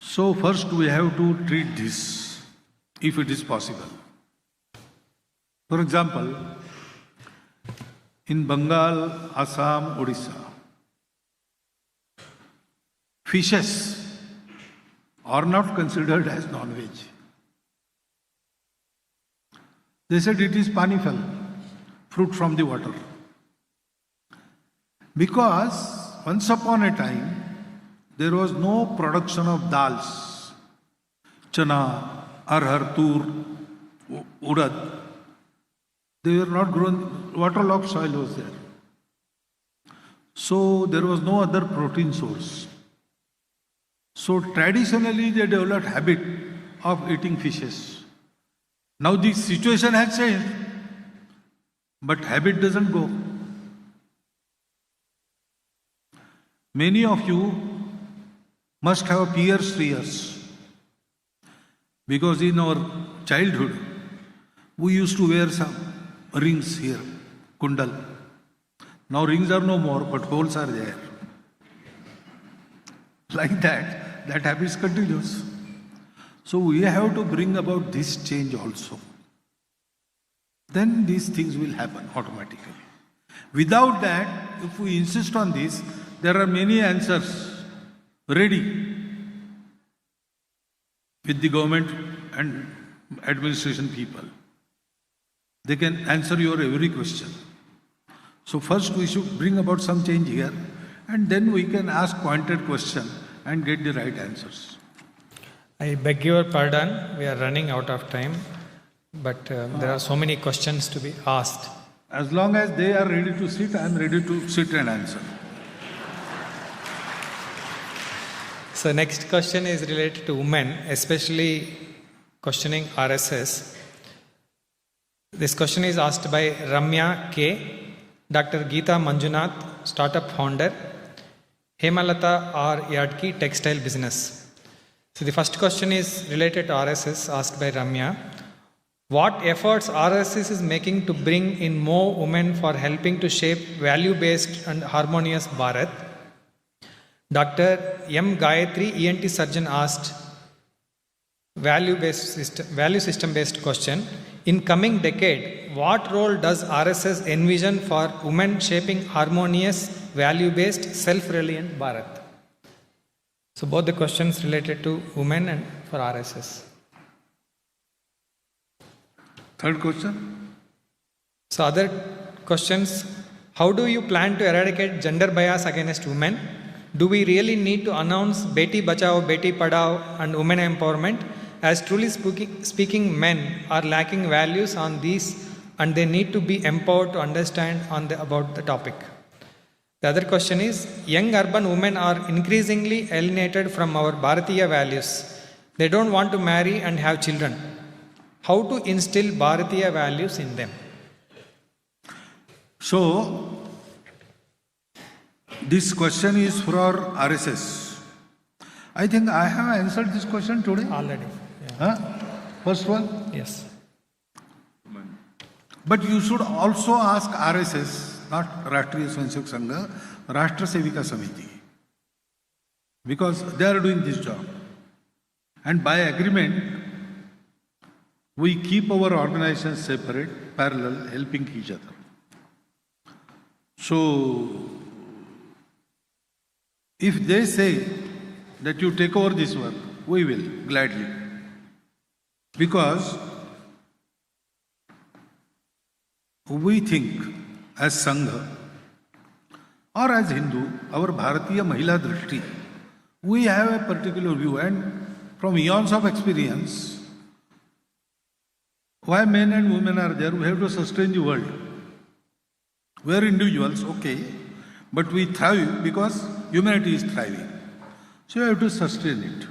So first we have to treat this, if it is possible. For example, in Bengal, Assam, Odisha, fishes are not considered as non-veg. They said it is panifal, fruit from the water. Because once upon a time, there was no production of dals, chana, arhar, tur, urad. They were not grown, waterlogged soil was there. So there was no other protein source. So traditionally they developed habit of eating fishes. Now the situation has changed, but habit doesn't go. Many of you must have pierced ears, because in our childhood we used to wear some rings here, kundal. Now rings are no more, but holes are there. Like that habit continues. So we have to bring about this change also. Then these things will happen automatically. Without that, if we insist on this, there are many answers ready with the government and administration people. They can answer your every question. So first we should bring about some change here, and then we can ask pointed question and get the right answers. I beg your pardon, we are running out of time, but there are so many questions to be asked. As long as they are ready to sit, I am ready to sit and answer. So next question is related to women, especially questioning RSS. This question is asked by Ramya K, Dr. Geeta Manjunath, startup founder, Hemalata R. Yadki, textile business. So the first question is related to RSS, asked by Ramya. What efforts RSS is making to bring in more women for helping to shape value-based and harmonious Bharat? Dr. M. Gayatri, ENT surgeon, asked value system-based question. In coming decade, what role does RSS envision for women shaping harmonious, value-based, self-reliant Bharat? So both the questions related to women and for RSS. Third question. So other questions, how do you plan to eradicate gender bias against women? Do we really need to announce Beti Bachao, Beti Padhao and women empowerment, as truly speaking men are lacking values on these and they need to be empowered to understand about the topic? The other question is, young urban women are increasingly alienated from our Bharatiya values. They don't want to marry and have children. How to instill Bharatiya values in them? So, this question is for RSS. I think I have answered this question today. Already. Huh? First one? Yes. But you should also ask RSS, not Rashtriya Swayamsevak Sangh, Rashtra Sevika Samiti. Because they are doing this job. And by agreement, we keep our organizations separate, parallel, helping each other. So, if they say that you take over this work, we will, gladly. Because we think, as Sangh or as Hindu, our Bharatiya Mahila Drishti, we have a particular view, and from eons of experience, why men and women are there, we have to sustain the world. We are individuals, okay, but we thrive because humanity is thriving. So you have to sustain it.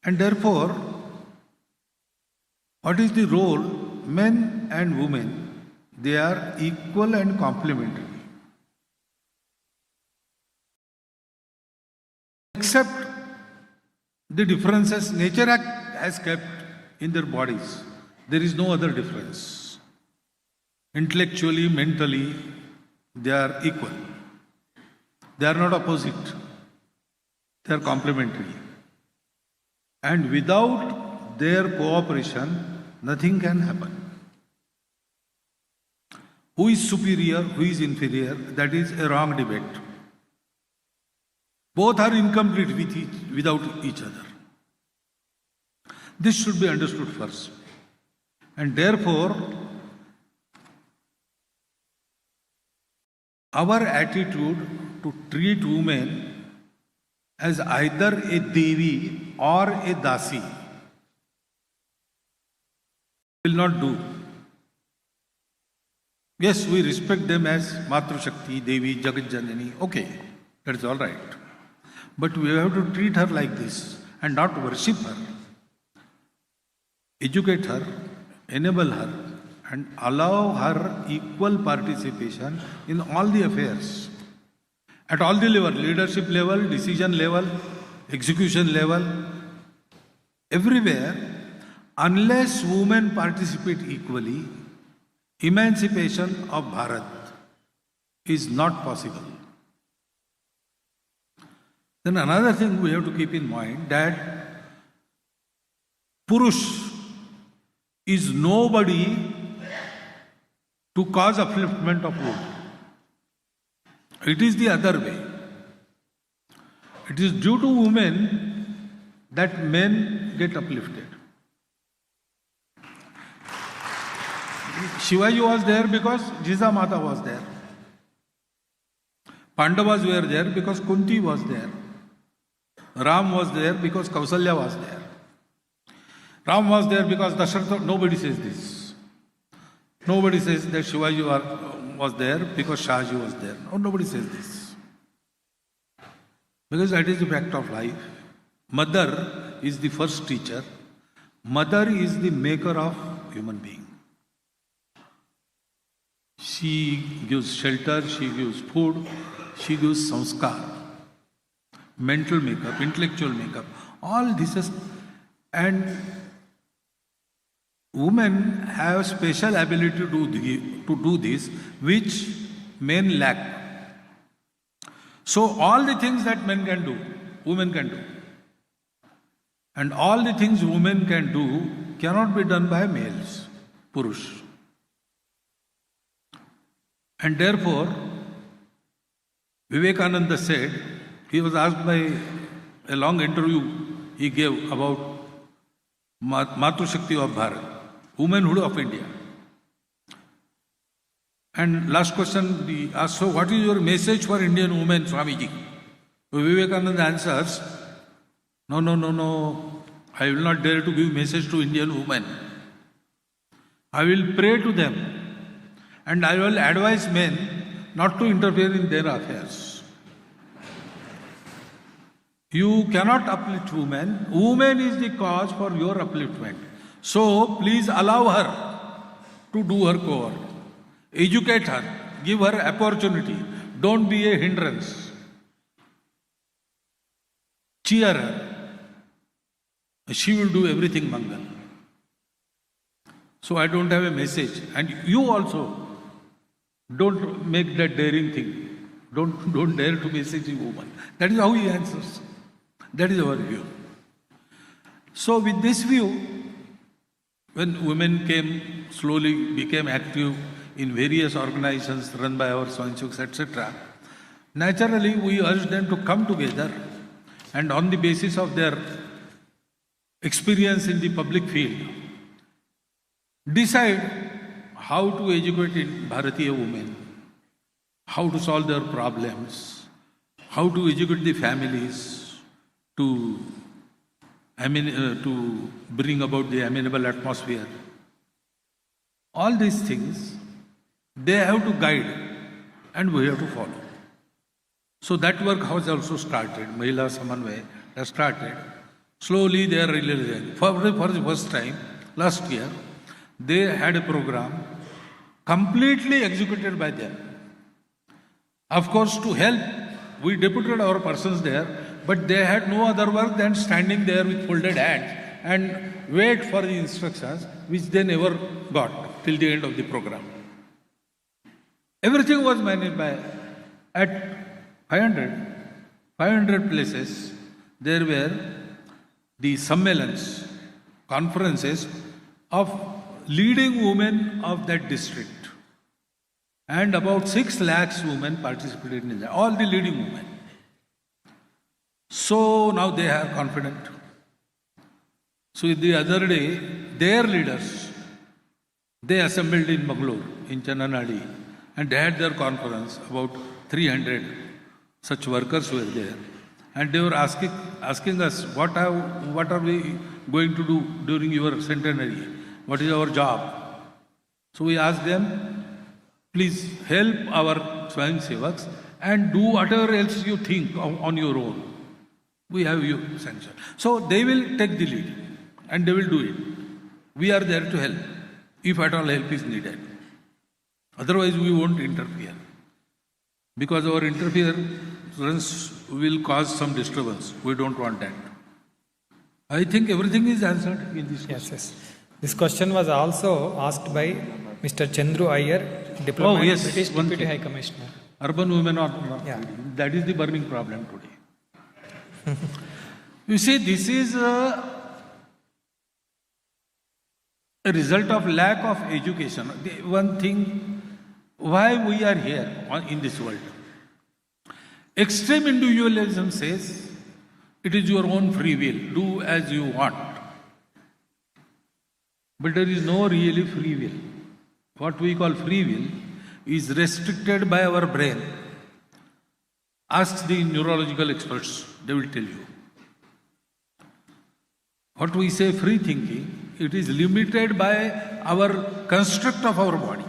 And therefore, what is the role? Men and women, they are equal and complementary. Except the differences nature has kept in their bodies. There is no other difference. Intellectually, mentally, they are equal. They are not opposite. They are complementary. And without their cooperation, nothing can happen. Who is superior, who is inferior, that is a wrong debate. Both are incomplete without each other. This should be understood first. And therefore, our attitude to treat women as either a Devi or a Dasi will not do. Yes, we respect them as Matru Shakti, Devi, Jagat Janani. Okay, that is all right. But we have to treat her like this and not worship her. Educate her, enable her and allow her equal participation in all the affairs. At all the level, leadership level, decision level, execution level, everywhere, unless women participate equally, emancipation of Bharat is not possible. Then another thing we have to keep in mind that Purush is nobody to cause upliftment of women. It is the other way. It is due to women that men get uplifted. Shivaji was there because Jijamata was there. Pandavas were there because Kunti was there. Ram was there because Kausalya was there. Ram was there because Dasharatha. Nobody says this. Nobody says that Shivaji was there because Shahji was there. No, nobody says this. Because that is the fact of life. Mother is the first teacher. Mother is the maker of human being. She gives shelter, she gives food, she gives sanskar, mental makeup, intellectual makeup. All this is, and women have special ability to do this, which men lack. So all the things that men can do, women can do. And all the things women can do cannot be done by males, Purush. And therefore, Vivekananda said, he was asked by a long interview he gave about Matu Shakti of Bharat, womanhood of India. And last question he asked, so what is your message for Indian women, Swamiji? Vivekananda answers, no, I will not dare to give message to Indian women. I will pray to them and I will advise men not to interfere in their affairs. You cannot uplift women. Woman is the cause for your upliftment. So please allow her to do her core. Educate her. Give her opportunity. Don't be a hindrance. Cheer her. She will do everything Mangal. So I don't have a message. And you also don't make that daring thing. Don't dare to message a woman. That is how he answers. That is our view. So with this view, when women slowly became active in various organizations run by our Swanchuks, etc., naturally we urged them to come together and on the basis of their experience in the public field, decide how to educate Bharatiya women, how to solve their problems, how to educate the families, to bring about the amenable atmosphere. All these things, they have to guide and we have to follow. So that work has also started. Mahila Samanvay has started. Slowly they are realizing. For the first time, last year, they had a program completely executed by them. Of course, to help, we deputed our persons there, but they had no other work than standing there with folded hands and wait for the instructions, which they never got till the end of the program. Everything was managed by, at 500 places, there were the sammelans, conferences of leading women of that district. And about 6 lakhs women participated in that, all the leading women. So now they are confident. So the other day, their leaders, they assembled in Bengaluru, in Channanadi, and they had their conference. About 300 such workers were there. And they were asking us, what are we going to do during your centenary? What is our job? So we asked them, please help our Swayam Sevaks and do whatever else you think on your own. We have you sanction. So they will take the lead and they will do it. We are there to help. if at all help is needed. Otherwise, we won't interfere. Because our interference will cause some disturbance. We don't want that. I think everything is answered in this question. Yes. This question was also asked by Mr. Chandru Iyer, diplomat, yes, British one Deputy thing. High Commissioner. Urban women are not Yeah. reading. That is the burning problem today. You see, this is a result of lack of education. The one thing, why we are here in this world. Extreme individualism says, it is your own free will, do as you want. But there is no really free will. What we call free will is restricted by our brain. Ask the neurological experts, they will tell you. What we say free thinking, it is limited by our construct of our body.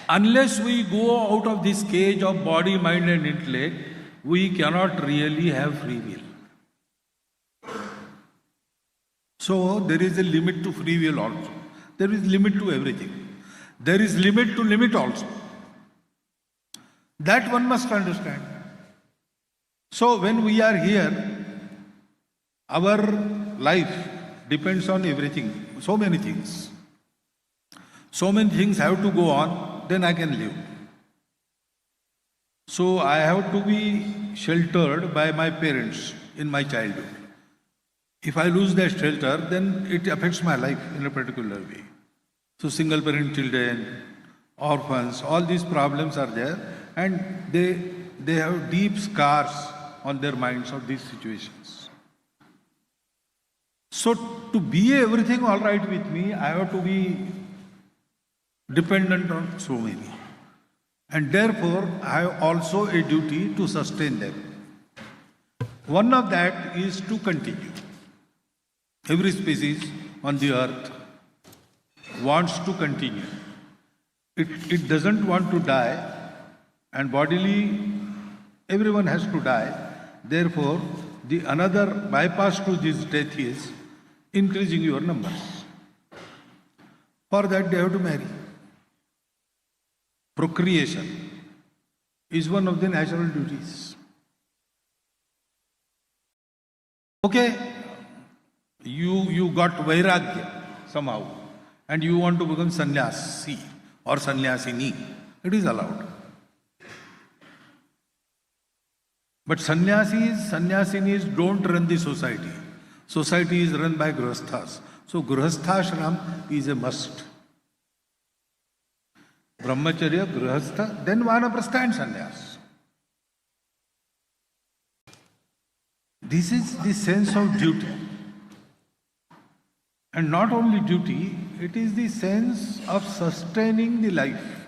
Unless we go out of this cage of body, mind and intellect, we cannot really have free will. So there is a limit to free will also. There is limit to everything. There is limit to limit also. That one must understand. So when we are here, our life depends on everything, so many things. So many things have to go on, then I can live. So I have to be sheltered by my parents in my childhood. If I lose that shelter, then it affects my life in a particular way. So single parent children, orphans, all these problems are there, and they have deep scars on their minds of these situations. So to be everything all right with me, I have to be dependent on so many. And therefore, I have also a duty to sustain them. One of that is to continue. Every species on the earth wants to continue. It doesn't want to die, and bodily everyone has to die. Therefore, the another bypass to this death is increasing your numbers. For that, they have to marry. Procreation is one of the natural duties. Okay, you got vairagya somehow, and you want to become sannyasi or sannyasini. It is allowed. But sannyasinis don't run the society. Society is run by grihasthas. So grihasthashram is a must. Brahmacharya, grihastha, then vanaprastha and sannyas. This is the sense of duty. And not only duty, it is the sense of sustaining the life.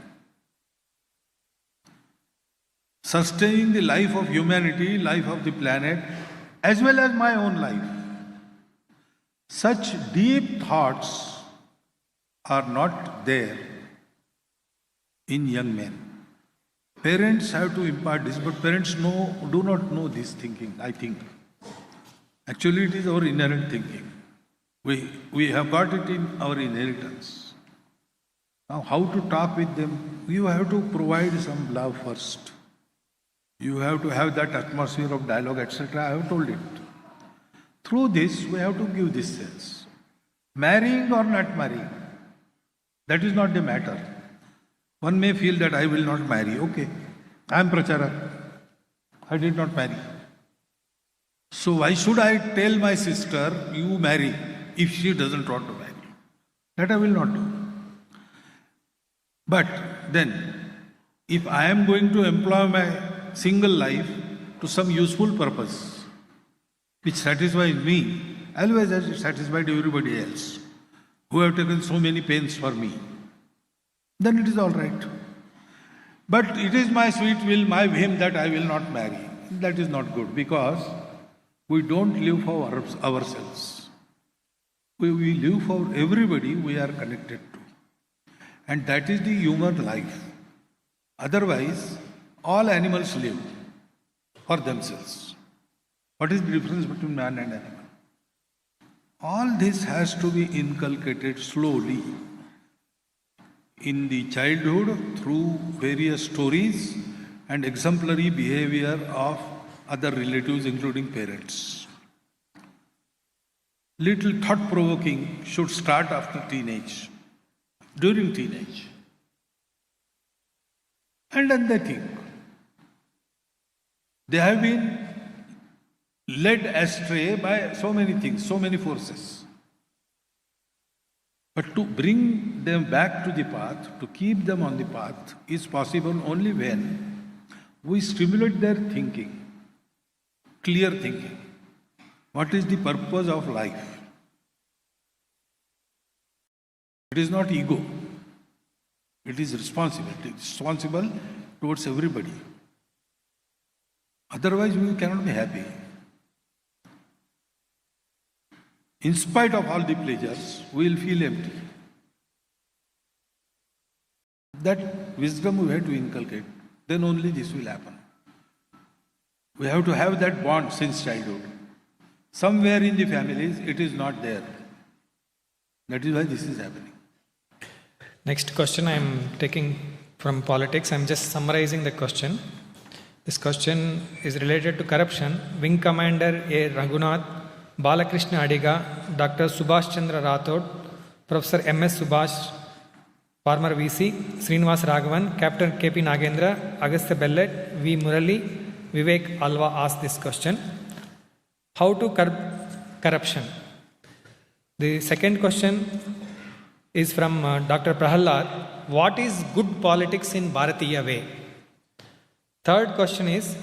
Sustaining the life of humanity, life of the planet, as well as my own life. Such deep thoughts are not there in young men. Parents have to impart this, but parents do not know this thinking, I think. Actually, it is our inherent thinking. We have got it in our inheritance. Now, how to talk with them? You have to provide some love first. You have to have that atmosphere of dialogue, etc. I have told it. Through this, we have to give this sense. Marrying or not marrying, that is not the matter. One may feel that I will not marry. Okay, I am pracharak. I did not marry. So why should I tell my sister, you marry, if she doesn't want to marry? That I will not do. But then, if I am going to employ my single life to some useful purpose, which satisfies me, always as it satisfied everybody else, who have taken so many pains for me, then it is all right. But it is my sweet will, my whim that I will not marry. That is not good, because we don't live for ourselves. We live for everybody we are connected to. And that is the human life. Otherwise, all animals live for themselves. What is the difference between man and animal? All this has to be inculcated slowly in the childhood through various stories and exemplary behavior of other relatives, including parents. Little thought-provoking should start after teenage, during teenage. And then they think. They have been led astray by so many things, so many forces. But to bring them back to the path, to keep them on the path, is possible only when we stimulate their thinking, clear thinking. What is the purpose of life? It is not ego. It is responsibility. Responsible towards everybody. Otherwise, we cannot be happy. In spite of all the pleasures, we will feel empty. That wisdom we have to inculcate. Then only this will happen. We have to have that bond since childhood. Somewhere in the families, it is not there. That is why this is happening. Next question I am taking from politics. I am just summarizing the question. This question is related to corruption. Wing Commander A. Raghunath, Balakrishna Adiga, Dr. Subhash Chandra Rathod, Professor M.S. Subhash, former VC, Srinivas Raghavan, Captain K.P. Nagendra, Agastya Bellet, V. Murali, Vivek Alva asked this question. How to curb corruption? The second question is from Dr. Prahalad. What is good politics in Bharatiya way? Third question is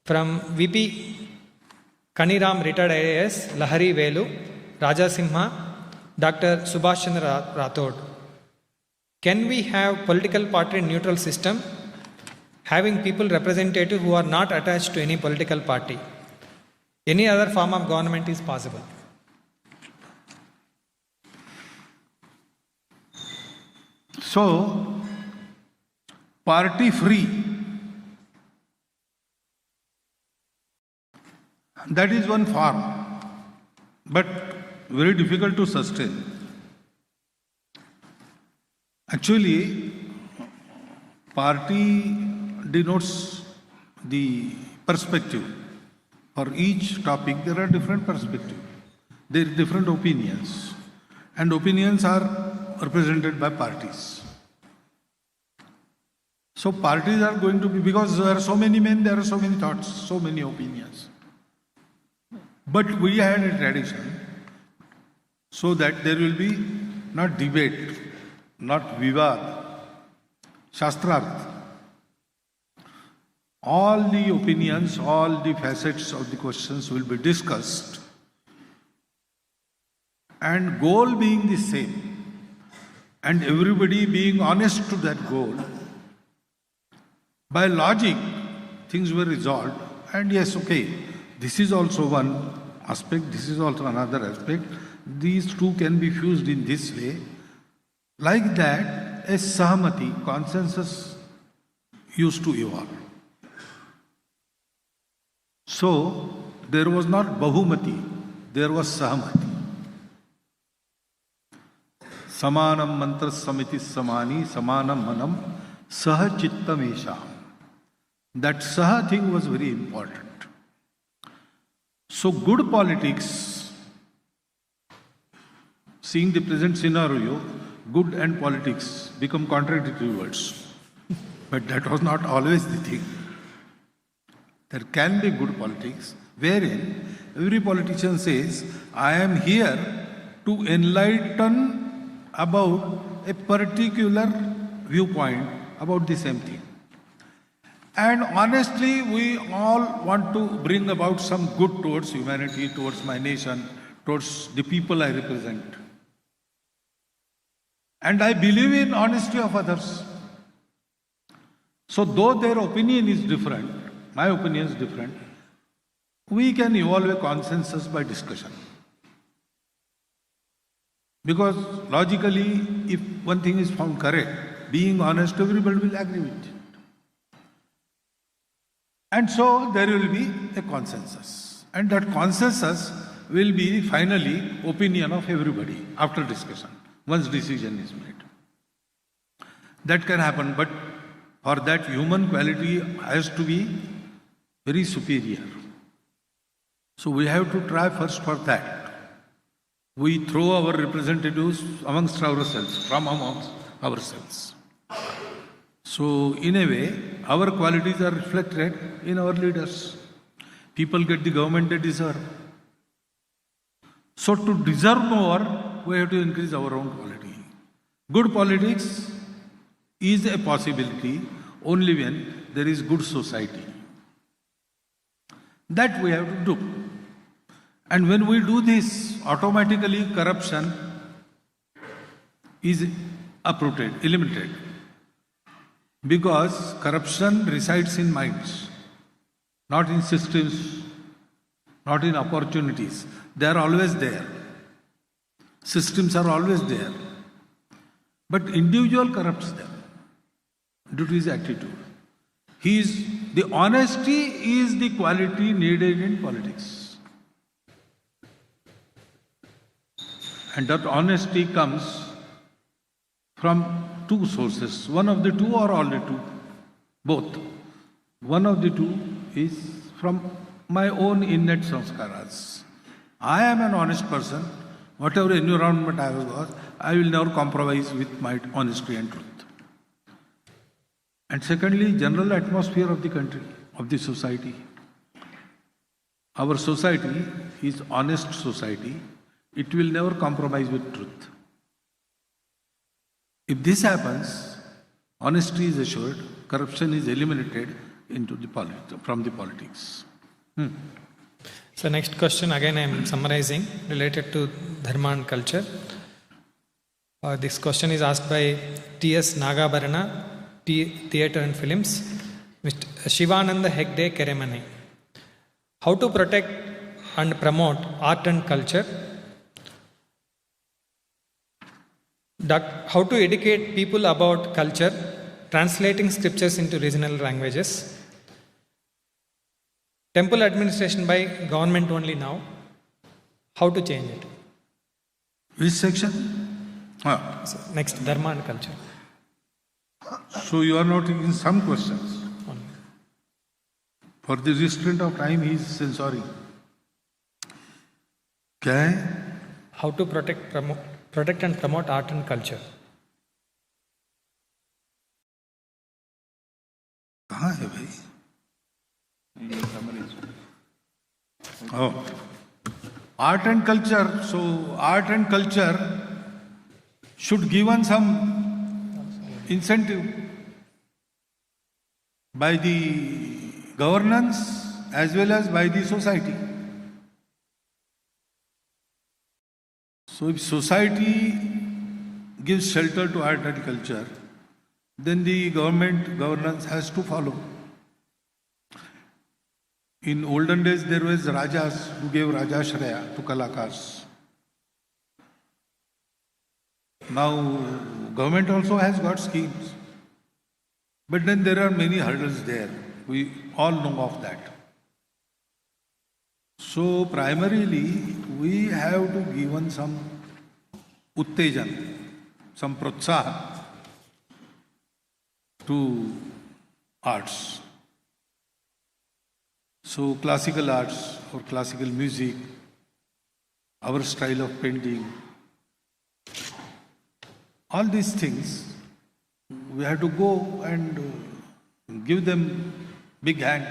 from VP Kaniram, retired IAS, Lahari Velu, Raja Simha, Dr. Subhash Chandra Rathod. Can we have political party neutral system having people representative who are not attached to any political party? Any other form of government is possible. So, party free. That is one form, but very difficult to sustain. Actually, party denotes the perspective. For each topic, there are different perspectives. There are different opinions. And opinions are represented by parties. So parties are going to be, because there are so many men, there are so many thoughts, so many opinions. But we had a tradition so that there will be not debate, not vivad, shastrarth. All the opinions, all the facets of the questions will be discussed, and goal being the same, and everybody being honest to that goal. By logic, things were resolved, and yes, okay, this is also one aspect, this is also another aspect. These two can be fused in this way. Like that, a sahamati, consensus, used to evolve. So, there was not bahumati, there was sahamati. Samanam mantra samiti samani, samanam manam, saha chittam esham. That saha thing was very important. So, good politics, seeing the present scenario, good and politics become contradictory words. But that was not always the thing. There can be good politics wherein every politician says, I am here to enlighten about a particular viewpoint about the same thing. And honestly, we all want to bring about some good towards humanity, towards my nation, towards the people I represent. And I believe in honesty of others. So though their opinion is different, my opinion is different, we can evolve a consensus by discussion. Because logically, if one thing is found correct, being honest, everybody will agree with it. And so there will be a consensus. And that consensus will be finally opinion of everybody after discussion, once decision is made. That can happen, but for that human quality has to be very superior. So we have to try first for that. We throw our representatives amongst ourselves, from amongst ourselves. So in a way, our qualities are reflected in our leaders. People get the government they deserve. So to deserve more, we have to increase our own quality. Good politics is a possibility only when there is good society. That we have to do. And when we do this, automatically corruption is uprooted, eliminated. Because corruption resides in minds, not in systems, not in opportunities. They are always there. Systems are always there. But individual corrupts them due to his attitude. The honesty is the quality needed in politics. And that honesty comes from two sources. One of the two or all the two? Both. One of the two is from my own innate sanskaras. I am an honest person. Whatever environment I was, I will never compromise with my honesty and truth. And secondly, general atmosphere of the country, of the society. Our society is honest society. It will never compromise with truth. If this happens, honesty is assured, corruption is eliminated from the politics. So next question, again I am summarizing, related to dharma and culture. This question is asked by T.S. Nagabharana, Theatre and Films, Mr. Shivananda Hegde Keremane. How to protect and promote art and culture? How to educate people about culture, translating scriptures into regional languages. Temple administration by government only now. How to change it? Which section? So next, dharma and culture. So you are not taking some questions. Only. For the restraint of time, he is censoring. Okay? How to protect and promote art and culture. कहाँ है भाई? Oh, art and culture. So art and culture should given some incentive by the governance as well as by the society. So if society gives shelter to art and culture, then the governance has to follow. In olden days, there was Rajas who gave Rajashraya to Kalakars. Now, government also has got schemes. But then there are many hurdles there. We all know of that. So, primarily, we have to given some uttejan, some protsahan to arts. So, classical arts or classical music, our style of painting, all these things, we have to go and give them big hand.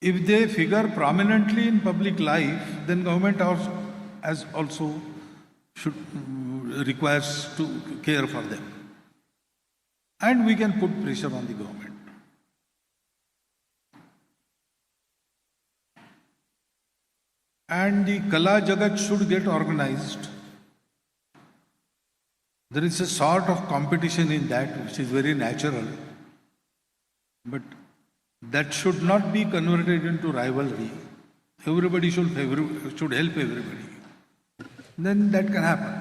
If they figure prominently in public life, then government also requires to care for them. And we can put pressure on the government. And the Kala Jagat should get organized. There is a sort of competition in that which is very natural. But that should not be converted into rivalry. Everybody should help everybody. Then that can happen.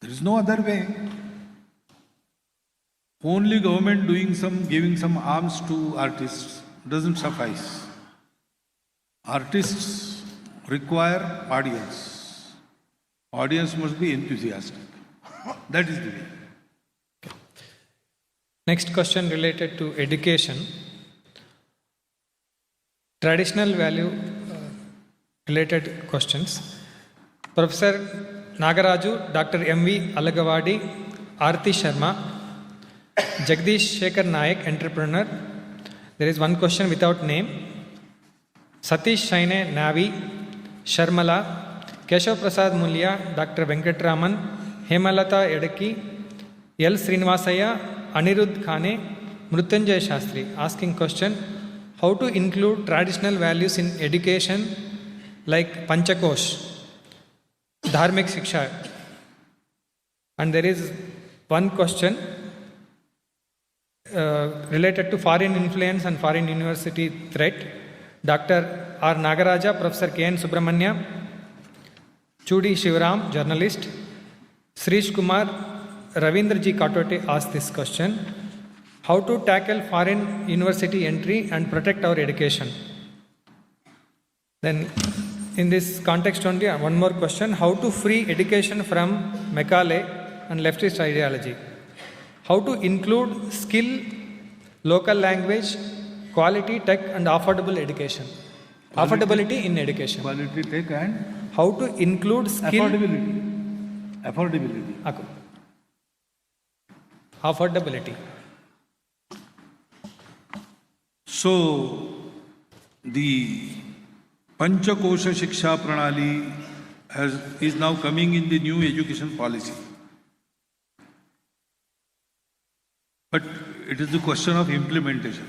There is no other way. Only government giving some alms to artists doesn't suffice. artists require audience. Audience must be enthusiastic. That is the way. Next question related to education. Traditional value related questions. Professor Nagaraju, Dr. M.V. Alagavadi, Aarti Sharma, Jagdish Shekhar Nayak, entrepreneur. There is one question without name. Satish Shaine Navi, Sharmala, Keshav Prasad Mulya, Dr. Venkatraman, Hemalata Edaki, L. Srinivasaya, Anirudh Khane, Mrutyunjay Shastri, asking question, how to include traditional values in education like Panchakosh, Dharmik Shiksha. And there is one question related to foreign influence and foreign university threat. Dr. R. Nagaraja, Professor K. N. Subramanya, Chudi Shivaram, journalist, Srish Kumar, Ravindraji Katote asked this question. How to tackle foreign university entry and protect our education? Then in this context only, one more question. How to free education from Macaulay and leftist ideology? How to include skill, local language, quality, tech and affordable education? Affordability in education. Quality, tech and How to include skill. Affordability. Affordability. So, the Panchakosha Shiksha Pranali is now coming in the new education policy. But it is the question of implementation.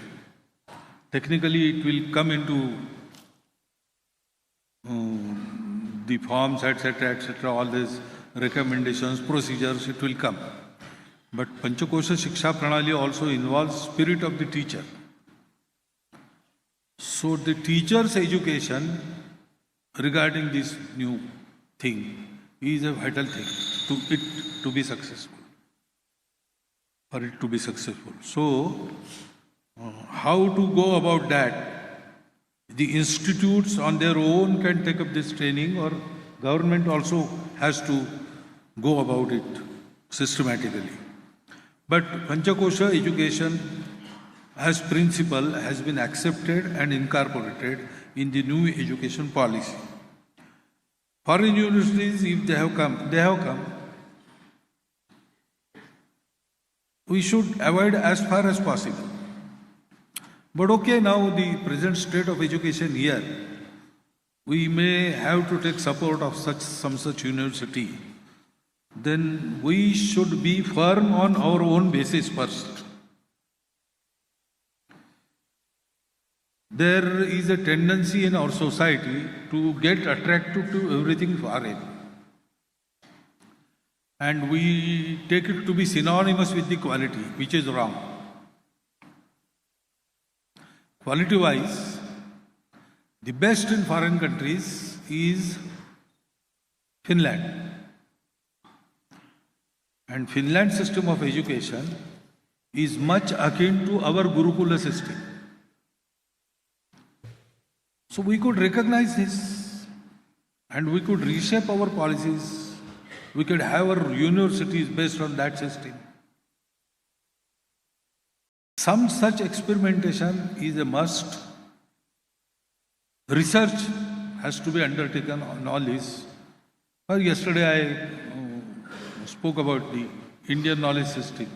Technically, it will come into the forms, etc., all these recommendations, procedures, it will come. But Panchakosha Shiksha Pranali also involves spirit of the teacher. So the teacher's education regarding this new thing is a vital thing to be successful. For it to be successful. So, how to go about that? The institutes on their own can take up this training, or government also has to go about it systematically. But Panchakosha education as principle has been accepted and incorporated in the new education policy. Foreign universities, if they have come. We should avoid as far as possible. But okay, now the present state of education here, we may have to take support of some such university. Then we should be firm on our own basis first. There is a tendency in our society to get attracted to everything foreign. And we take it to be synonymous with the quality, which is wrong. Quality-wise, the best in foreign countries is Finland. And Finland's system of education is much akin to our Gurukula system. So we could recognize this and we could reshape our policies. We could have our universities based on that system. Some such experimentation is a must. Research has to be undertaken on all this. Yesterday I spoke about the Indian knowledge system.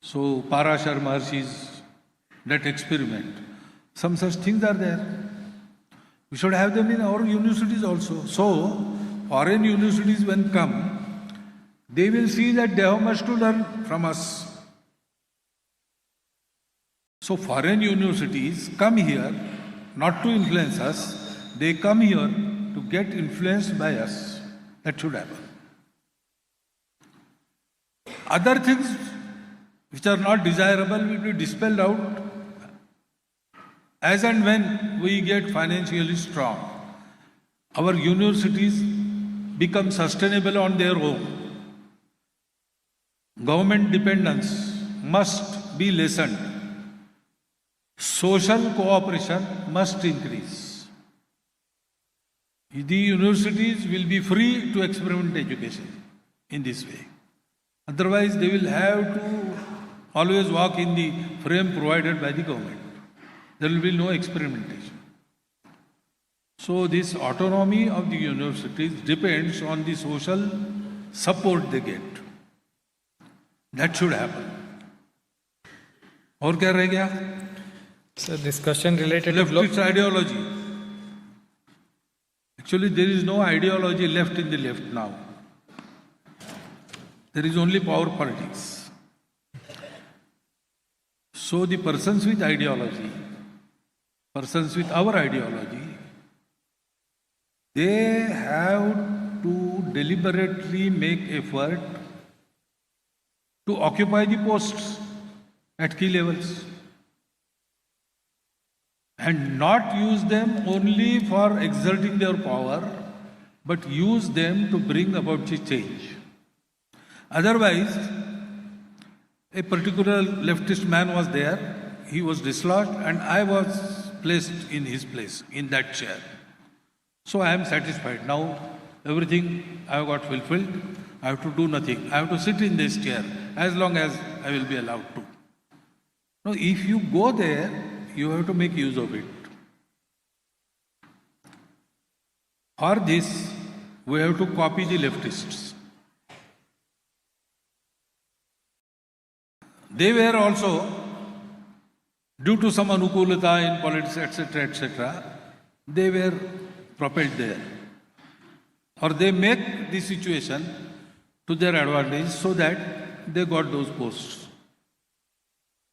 So Parashar Maharshi's that experiment. Some such things are there. We should have them in our universities also. So, foreign universities when come, they will see that they have much to learn from us. So, foreign universities come here not to influence us, they come here to get influenced by us. That should happen. Other things which are not desirable will be dispelled out as and when we get financially strong. Our universities become sustainable on their own. Government dependence must be lessened. social cooperation must increase. The universities will be free to experiment education in this way. Otherwise, they will have to always walk in the frame provided by the government. There will be no experimentation. So this autonomy of the universities depends on the social support they get. That should happen. और क्या रह गया? So this question related to Leftist ideology. Actually, there is no ideology left in the left now. There is only power politics. So the persons with ideology, persons with our ideology, they have to deliberately make effort to occupy the posts at key levels and not use them only for exerting their power, but use them to bring about the change. Otherwise, a particular leftist man was there, he was dislodged, and I was placed in his place, in that chair. So I am satisfied. Now everything I have got fulfilled. I have to do nothing. I have to sit in this chair as long as I will be allowed to. Now, if you go there, you have to make use of it. For this, we have to copy the leftists. They were also, due to some anukulata in politics, etc., they were propelled there. Or they make the situation to their advantage so that they got those posts.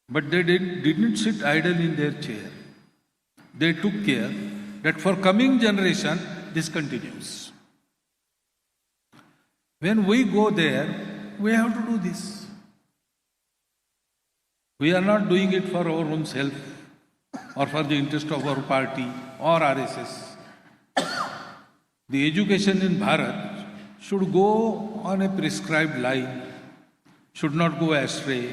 But they didn't sit idle in their chair. They took care that for coming generation, this continues. When we go there, we have to do this. We are not doing it for our own self or for the interest of our party or RSS. The education in Bharat should go on a prescribed line, should not go astray,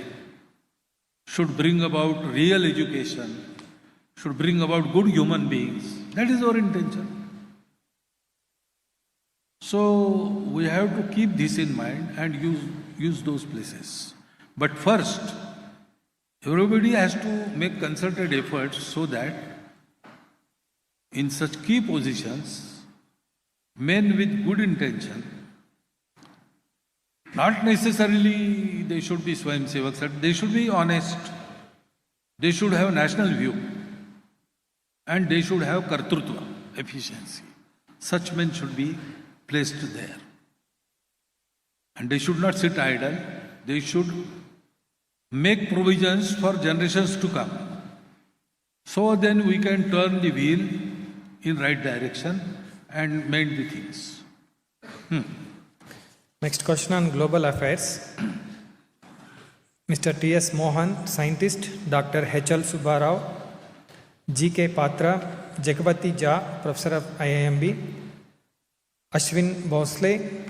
should bring about real education, should bring about good human beings. That is our intention. So we have to keep this in mind and use those places. But first, everybody has to make concerted efforts so that in such key positions, men with good intention, not necessarily they should be Swayamsevaks, they should be honest, they should have national view, and they should have Kartrutva, efficiency. Such men should be placed there. And they should not sit idle, they should make provisions for generations to come. So then we can turn the wheel in right direction and mend the things. Next question on global affairs. Mr. T.S. Mohan, scientist, Dr. H.L. Subbarao, G.K. Patra, Jagapati Jha, Professor of IIMB, Ashwin Bhosle,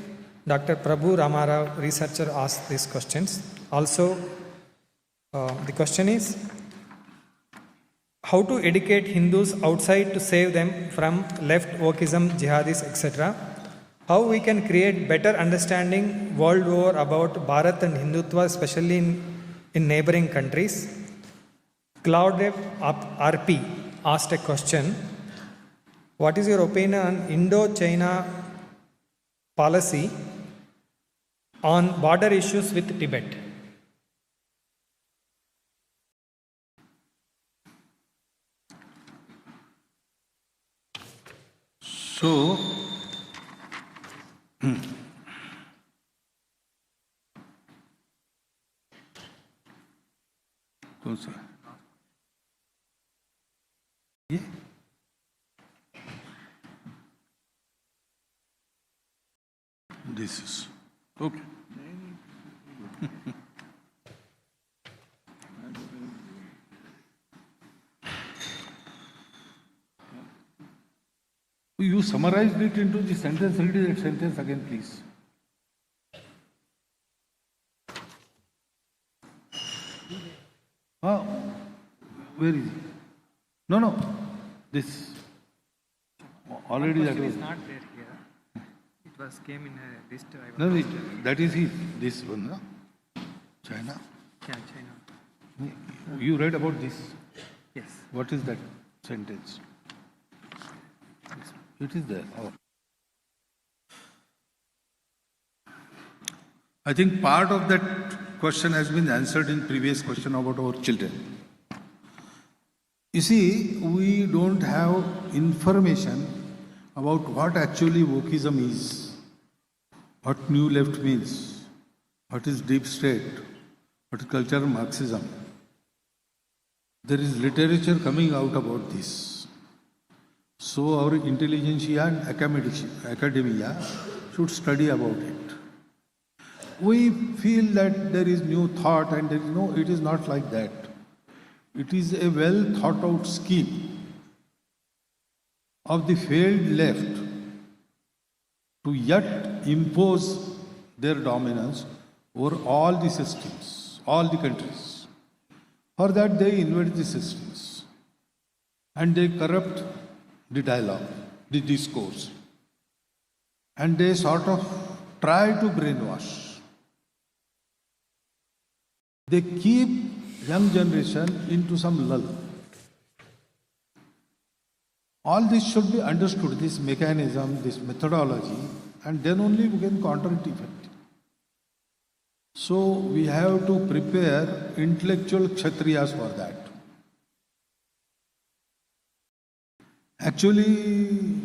Dr. Prabhu Ramarao, researcher, asked these questions. Also, the question is, how to educate Hindus outside to save them from left wokeism, jihadis, etc. How we can create better understanding world over about Bharat and Hindutva, especially in neighboring countries. Claudev RP asked a question. What is your opinion on Indo-China policy on border issues with Tibet? So, कौन सा ये this is okay. You summarized it into the sentence. Read that sentence again, please. Where is it? No, no. This. Already that was. not there here. It was came in a list. No, that is his. This one, no? China. Yeah, China. You read about this? Yes. What is that sentence? It is there. Oh. I think part of that question has been answered in previous question about our children. You see, we don't have information about what actually wokeism is, what new left means, what is deep state, what is cultural Marxism. There is literature coming out about this. So our intelligentsia and academia should study about it. We feel that there is new thought and there is no, it is not like that. It is a well thought out scheme of the failed left to yet impose their dominance over all the systems, all the countries. For that they invade the systems and they corrupt the dialogue, the discourse, and they sort of try to brainwash. They keep young generation into some lull. All this should be understood, this mechanism, this methodology, and then only we can counter it effectively. So we have to prepare intellectual kshatriyas for that. Actually,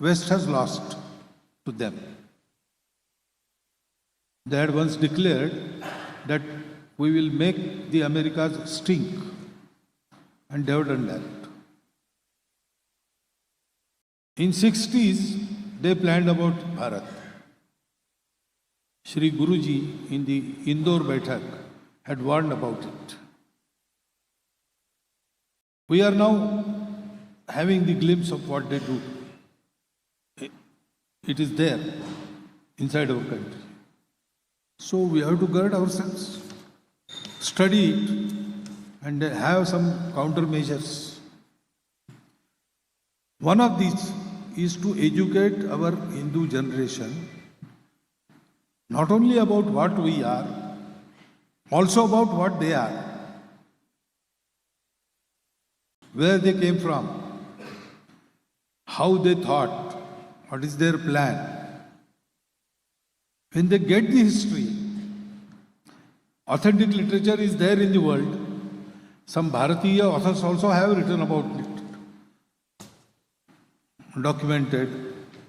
West has lost to them. They had once declared that we will make the Americas stink, and they have done that. In 60s, they planned about Bharat. Shri Guruji in the Indore Baitak had warned about it. We are now having the glimpse of what they do. It is there inside our country. So we have to guard ourselves, study it, and have some countermeasures. One of these is to educate our Hindu generation not only about what we are, also about what they are, where they came from, how they thought, what is their plan. When they get the history, authentic literature is there in the world. Some Bharatiya authors also have written about it. Documented,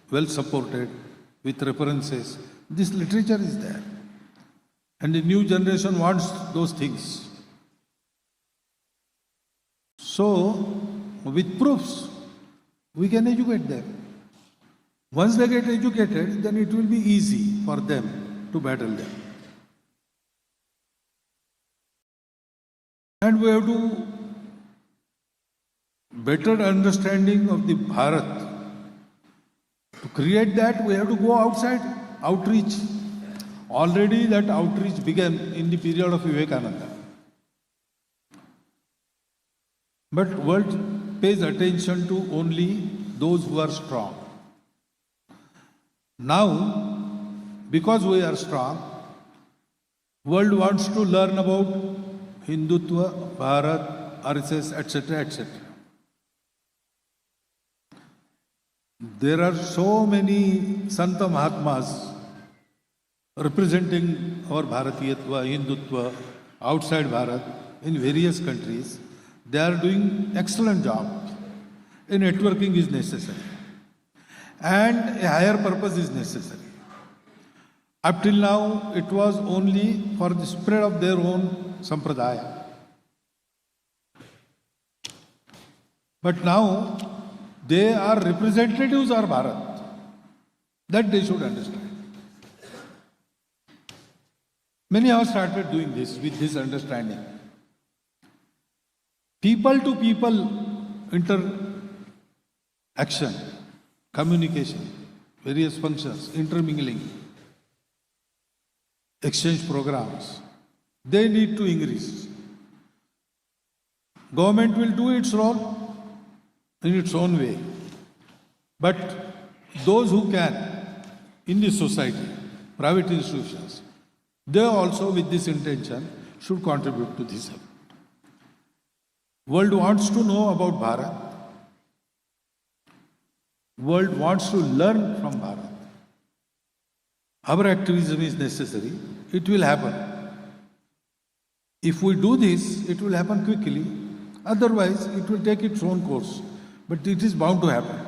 well supported, with references. This literature is there. And the new generation wants those things. So, with proofs, we can educate them. Once they get educated, then it will be easy for them to battle them. And we have to better understanding of the Bharat. To create that, we have to go outside, outreach. Already that outreach began in the period of Vivekananda. But world pays attention to only those who are strong. Now, because we are strong, world wants to learn about Hindutva, Bharat, RSS, etc., etc. There are so many Santa Mahatmas representing our Bharatiyatva, Hindutva, outside Bharat, in various countries. They are doing excellent job. A networking is necessary. And a higher purpose is necessary. Up till now, it was only for the spread of their own sampradaya. But now, they are representatives of Bharat. That they should understand. Many have started doing this with this understanding. People to people interaction, communication, various functions, intermingling, exchange programs, they need to increase. Government will do its role in its own way. But those who can in this society, private institutions, they also with this intention should contribute to this effort. World wants to know about Bharat. World wants to learn from Bharat. Our activism is necessary. It will happen. If we do this, it will happen quickly. Otherwise, it will take its own course. But it is bound to happen.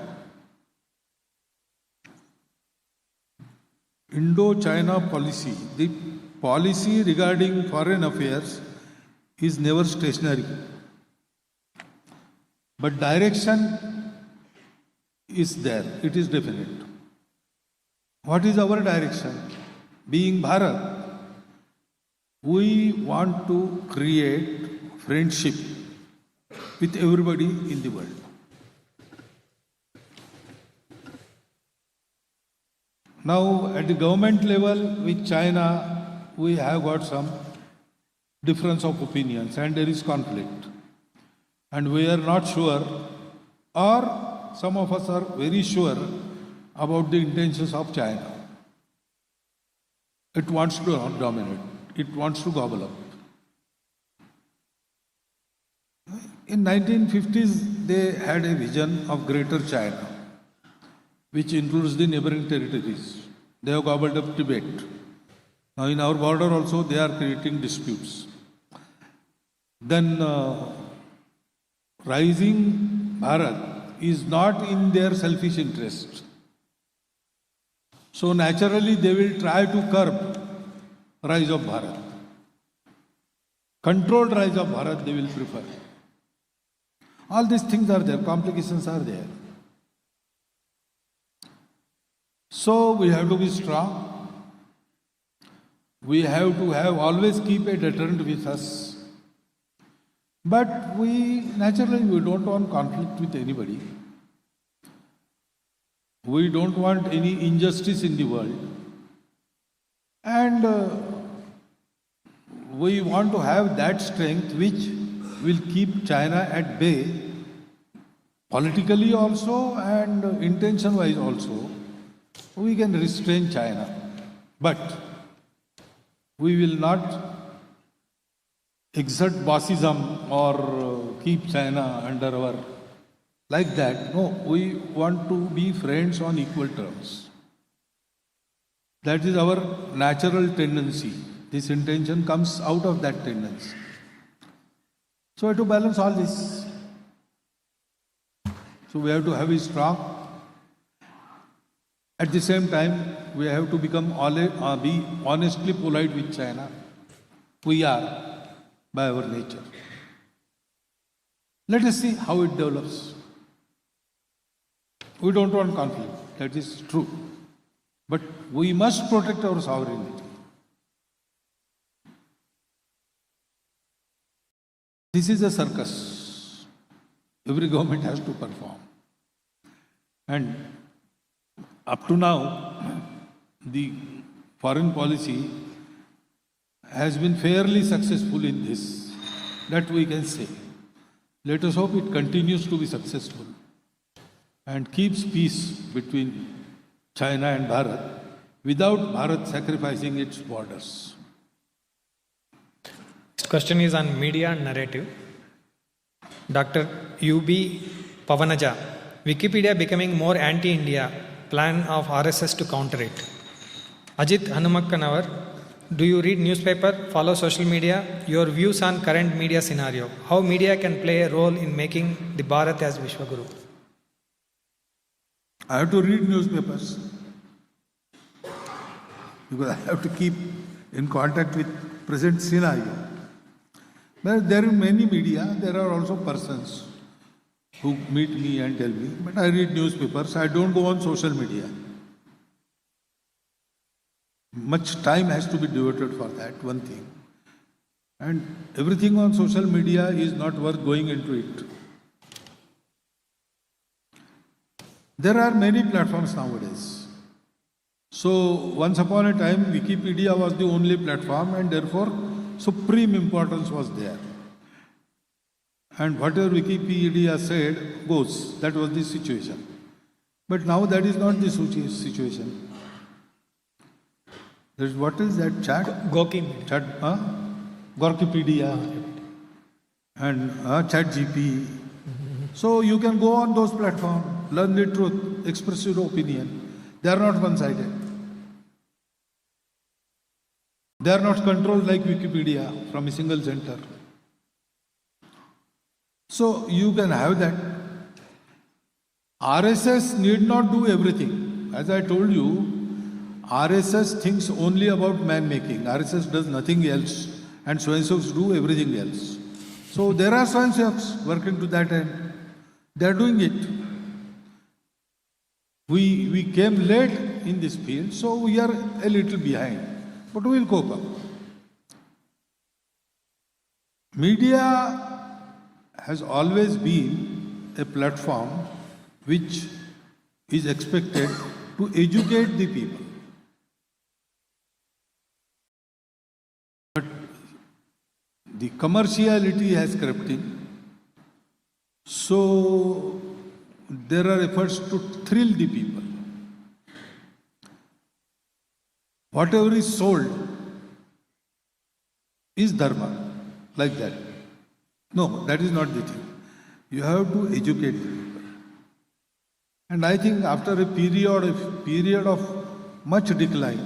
Indo-China policy, the policy regarding foreign affairs is never stationary. But direction is there, it is definite. What is our direction? Being Bharat, we want to create friendship with everybody in the world. Now, at the government level with China, we have got some difference of opinions and there is conflict. And we are not sure, or some of us are very sure about the intentions of China. It wants to dominate, it wants to gobble up. In 1950s, they had a vision of Greater China, which includes the neighboring territories. They have gobbled up Tibet. Now in our border also they are creating disputes. Then rising Bharat is not in their selfish interest. So naturally they will try to curb rise of Bharat. Controlled rise of Bharat they will prefer. All these things are there, complications are there. So we have to be strong. We have to always keep a deterrent with us. But we don't want conflict with anybody. We don't want any injustice in the world. And we want to have that strength which will keep China at bay, politically also and intention-wise also. We can restrain China, but we will not exert bossism or keep China under our, like that. No, we want to be friends on equal terms. That is our natural tendency. This intention comes out of that tendency. So we have to balance all this. So we have to have a strong. At the same time, we have to be honestly polite with China. We are, by our nature. Let us see how it develops. We don't want conflict, that is true. But we must protect our sovereignty. This is a circus. Every government has to perform. And up to now, the foreign policy has been fairly successful in this, that we can say. Let us hope it continues to be successful and keeps peace between China and Bharat without Bharat sacrificing its borders. Next question is on media and narrative. Dr. U.B. Pavanaja, Wikipedia becoming more anti-India, plan of RSS to counter it. Ajit Hanumakkanawar, do you read newspaper, follow social media? Your views on current media scenario. How media can play a role in making the Bharat as Vishwaguru? I have to read newspapers because I have to keep in contact with present scenario. But there are many media, there are also persons who meet me and tell me, but I read newspapers, I don't go on social media. Much time has to be devoted for that, one thing. And everything on social media is not worth going into it. There are many platforms nowadays. So once upon a time, Wikipedia was the only platform and therefore supreme importance was there. and whatever Wikipedia said goes. That was the situation. But now that is not the situation. There's, what is that chat? Chat, Gorkipedia and Chat GP. So you can go on those platforms, learn the truth, express your opinion. They are not one-sided. They are not controlled like Wikipedia from a single center. So you can have that. RSS need not do everything. As I told you, RSS thinks only about man-making. RSS does nothing else, and Swayamsevaks do everything else. So there are Swayamsevaks working to that end. They are doing it. We came late in this field, so we are a little behind. But we will cope up. Media has always been a platform which is expected to educate the people. But the commerciality has crept in. So there are efforts to thrill the people. Whatever is sold is dharma, like that. No, that is not the thing. You have to educate the people. And I think after a period of much decline,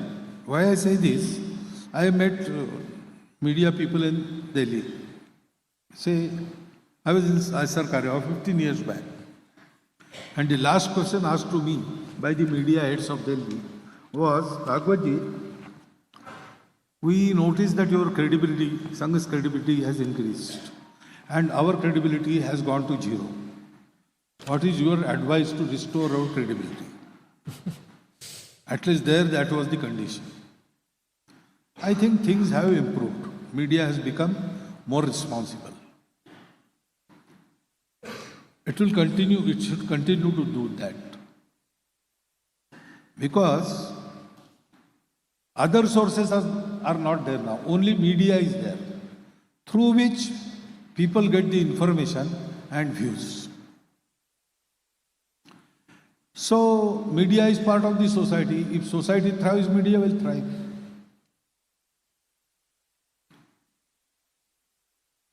why I say this, I met media people in Delhi. Say, I was in Sarkar 15 years back. And the last question asked to me by the media heads of Delhi was, Bhagwatji, we noticed that your credibility, Sangh's credibility has increased and our credibility has gone to zero. What is your advice to restore our credibility? At least there, that was the condition. I think things have improved. Media has become more responsible. It will continue, it should continue to do that. Because other sources are not there now. Only media is there, through which people get the information and views. So, media is part of the society. If society thrives, media will thrive.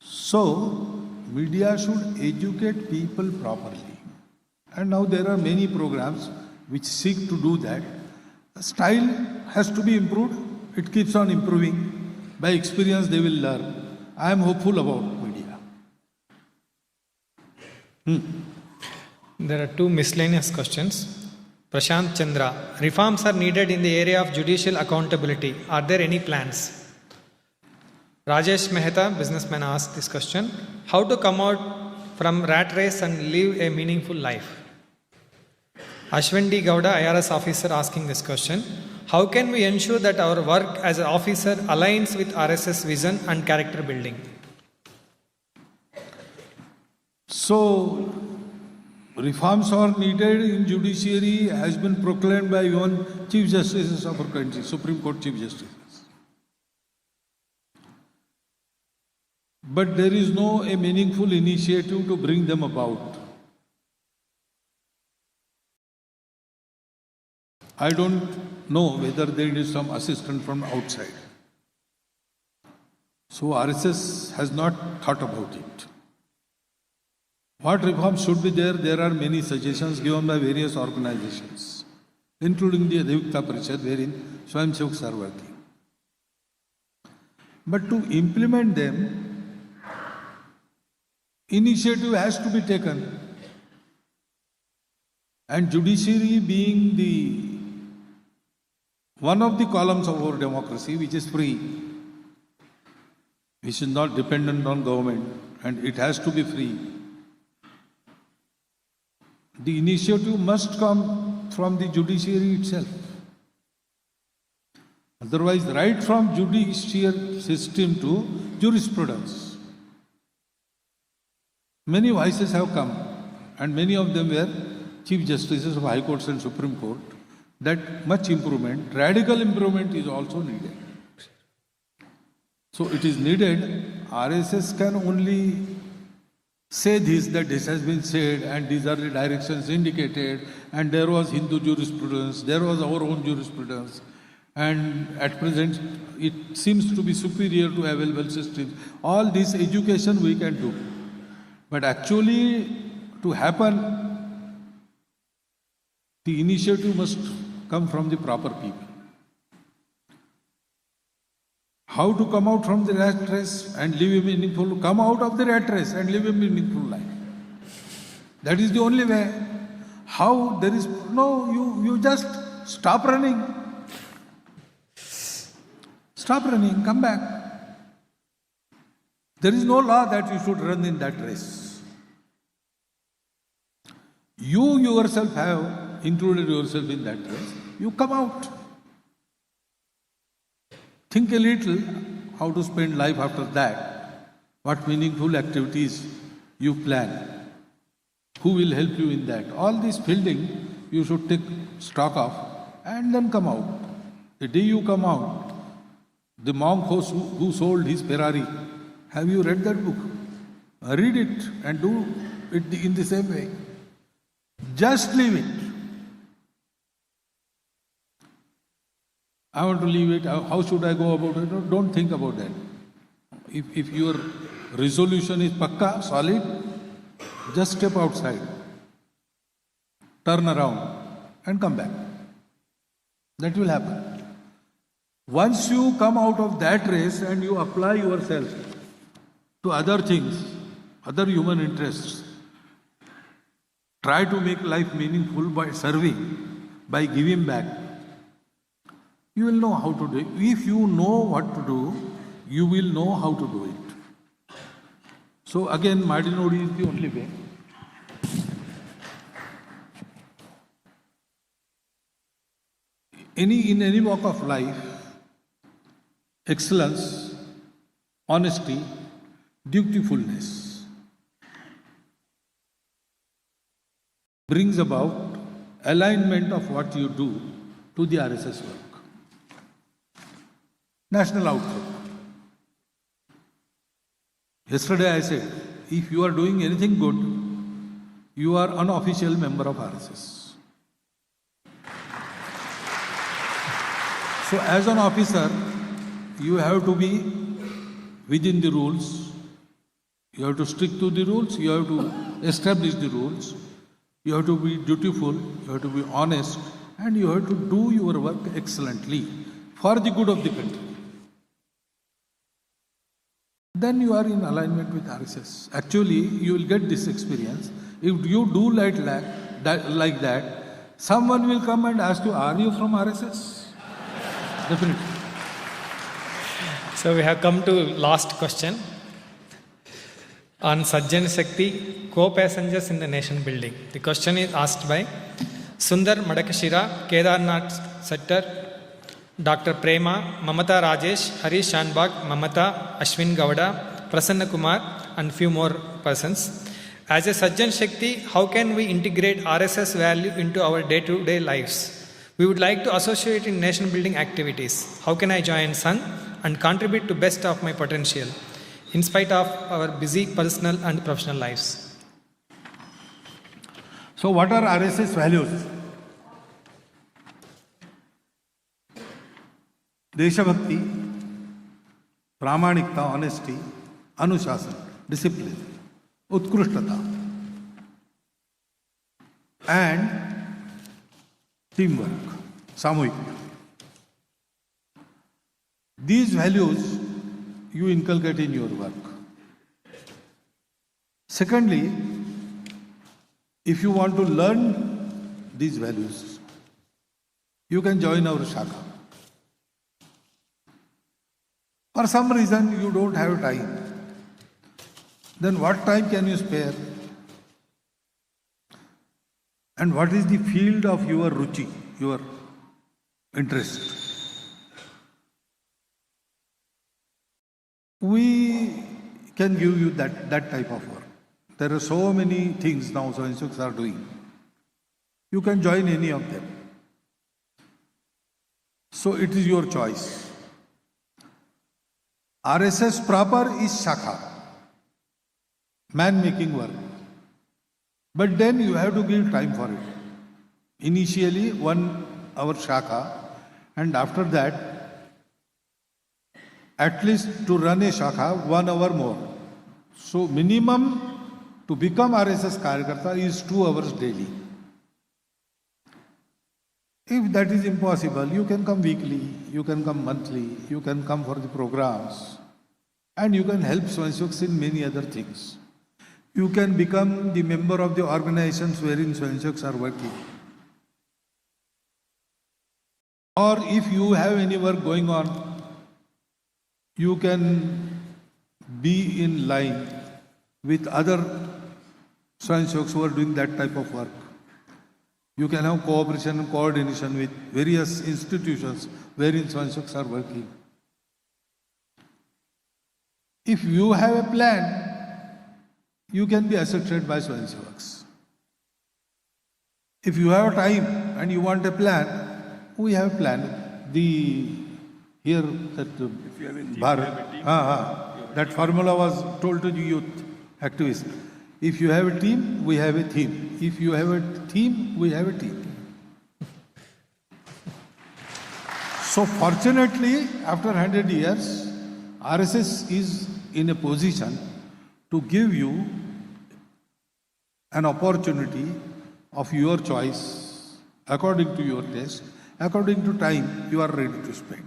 So, media should educate people properly. And now there are many programs which seek to do that. The style has to be improved. It keeps on improving. By experience, they will learn. I am hopeful about media. There are two miscellaneous questions. Prashant Chandra, reforms are needed in the area of judicial accountability. Are there any plans? Rajesh Mehta, businessman, asked this question. How to come out from rat race and live a meaningful life? Ashwin D. Gowda, IRS officer, asking this question. How can we ensure that our work as an officer aligns with RSS vision and character building? So, reforms are needed in judiciary has been proclaimed by even Chief Justices of our country, Supreme Court Chief Justices. But there is no a meaningful initiative to bring them about. I don't know whether there is some assistance from outside. So RSS has not thought about it. What reforms should be there? There are many suggestions given by various organizations, including the Hindutva Parishad, wherein Swayamsevaks are working. But to implement them, initiative has to be taken. And judiciary being the one of the columns of our democracy, which is free, which is not dependent on government, and it has to be free. The initiative must come from the judiciary itself. Otherwise, right from judicial system to jurisprudence, many voices have come, and many of them were Chief Justices of High Courts and Supreme Court, that much improvement, radical improvement is also needed. So it is needed. RSS can only say this, that this has been said, and these are the directions indicated, and there was Hindu jurisprudence, there was our own jurisprudence, and at present it seems to be superior to available systems. All this education we can do. But actually, to happen, the initiative must come from the proper people. How to come out from the rat race and live a meaningful, come out of the rat race and live a meaningful life. That is the only way. How? There is no, you just stop running. Stop running, come back. There is no law that you should run in that race. You yourself have included yourself in that race. You come out. Think a little how to spend life after that, what meaningful activities you plan, who will help you in that. All this fielding you should take stock of and then come out. The day you come out, the monk who sold his Ferrari, have you read that book? Read it and do it in the same way. Just leave it. I want to leave it. How should I go about it? No, don't think about that. If your resolution is pakka, solid, just step outside, turn around and come back. That will happen. Once you come out of that race and you apply yourself to other things, other human interests, try to make life meaningful by serving, by giving back, you will know how to do it. If you know what to do, you will know how to do it. So again, Madinodi is the only way. In any walk of life, excellence, honesty, dutifulness brings about alignment of what you do to the RSS work. National outlook. Yesterday I said, if you are doing anything good, you are unofficial member of RSS. So as an officer, you have to be within the rules, you have to stick to the rules, you have to establish the rules, you have to be dutiful, you have to be honest, and you have to do your work excellently for the good of the country. Then you are in alignment with RSS. Actually, you will get this experience. If you do like that, someone will come and ask you, are you from RSS? Definitely. So we have come to last question on Sajjan Shakti, co-passengers in the nation building. The question is asked by Sundar Madakashira, Kedarnath Settar, Dr. Prema, Mamata Rajesh, Harish Shanbag, Mamata, Ashwin Gowda, Prasanna Kumar and few more persons. As a Sajjan Shakti, how can we integrate RSS value into our day-to-day lives? We would like to associate in nation building activities. How can I join Sangh and contribute to best of my potential in spite of our busy personal and professional lives? So what are RSS values? देशभक्ति, प्रामाणिकता, honesty, अनुशासन, discipline, उत्कृष्टता, and teamwork, सामूहिक. These values you inculcate in your work. Secondly, if you want to learn these values, you can join our Shakha. For some reason you don't have time, then what time can you spare? And what is the field of your ruchi, your interest? We can give you that type of work. There are so many things now Swayamsevaks are doing. You can join any of them. So it is your choice. RSS proper is Shakha. man-making work. But then you have to give time for it. Initially 1 hour shakha, and after that, at least to run a shakha, 1 hour more. So minimum to become RSS Karyakarta is 2 hours daily. If that is impossible, you can come weekly, you can come monthly, you can come for the programs, and you can help Swayamsevaks in many other things. You can become the member of the organizations wherein Swayamsevaks are working. Or if you have any work going on, you can be in line with other Swayamsevaks who are doing that type of work. You can have cooperation and coordination with various institutions wherein Swayamsevaks are working. If you have a plan, you can be assisted by Swayamsevaks. If you have time and you want a plan, we have a plan. That formula was told to the youth activists. If you have a team, we have a theme. If you have a theme, we have a team. So fortunately, after 100 years, RSS is in a position to give you an opportunity of your choice, according to your taste, according to time you are ready to spend.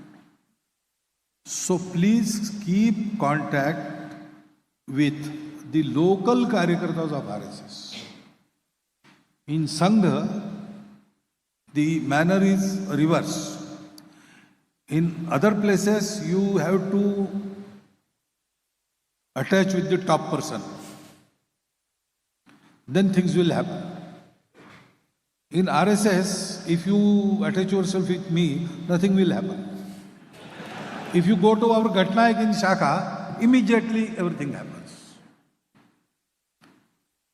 So please keep contact with the local Karyakartas of RSS. In Sangh, the manner is reverse. In other places, you have to attach with the top person. Then things will happen. In RSS, if you attach yourself with me, nothing will happen. If you go to our Gatnaik in Shakha, immediately everything happens.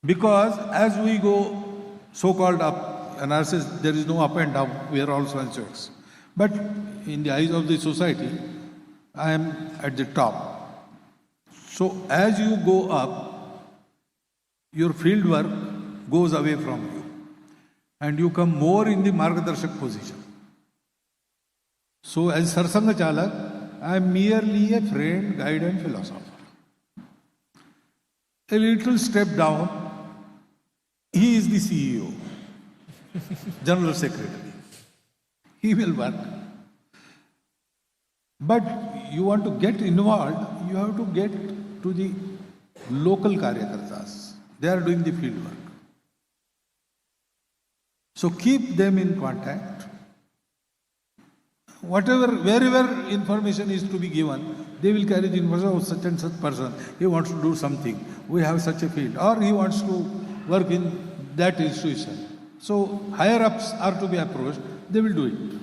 Because as we go so-called up, in RSS there is no up and down, we are all Swayamsevaks. But in the eyes of the society, I am at the top. So as you go up, your field work goes away from you and you come more in the Margadarshak position. So as Sarsanga Chalak, I am merely a friend, guide and philosopher. A little step down, he is the CEO, General Secretary. He will work. But you want to get involved, you have to get to the local Karyakartas. They are doing the field work. So keep them in contact. Wherever information is to be given, they will carry the information of such and such person. He wants to do something. We have such a field. Or he wants to work in that institution. So higher ups are to be approached. They will do it.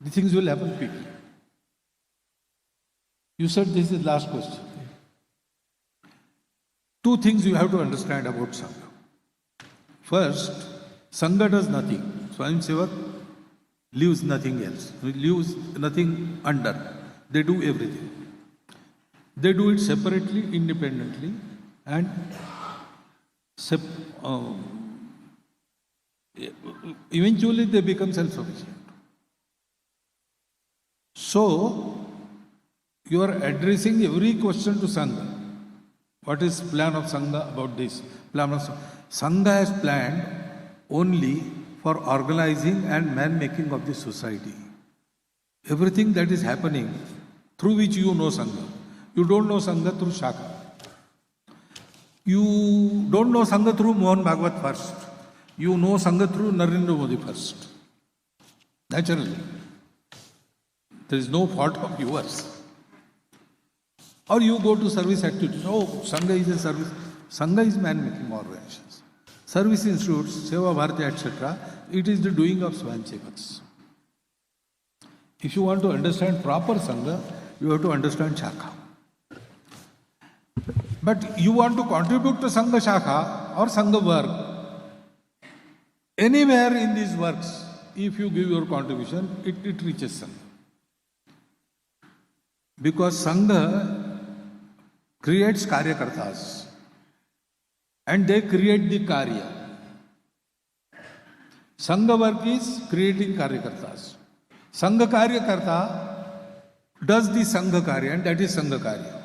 The things will happen quickly. You said this is the last question. Two things you have to understand about Sangha. First, Sangha does nothing. Swayamsevak leaves nothing else. Leaves nothing under. They do everything. They do it separately, independently, and eventually they become self-sufficient. So, you are addressing every question to Sangha. What is plan of Sangha about this? Plan of Sangha has planned only for organizing and man-making of the society. Everything that is happening through which you know Sangha. You don't know Sangha through Shaka. You don't know Sangha through Mohan Bhagwat first. You know Sangha through Narendra Modi first. Naturally. There is no fault of yours. Or you go to service activities. Oh, Sangha is a service. Sangha is man-making organizations. Service institutes, Seva Bharati, etc. It is the doing of Swayamsevaks. If you want to understand proper Sangha, you have to understand Shakha. But you want to contribute to Sangha Shakha or Sangha work, anywhere in these works, if you give your contribution, it reaches Sangha. Because Sangha creates Karyakartas. and they create the karya. Sangha work is creating karyakartas. Sangha karyakarta does the Sangha karya, and that is Sangha karya.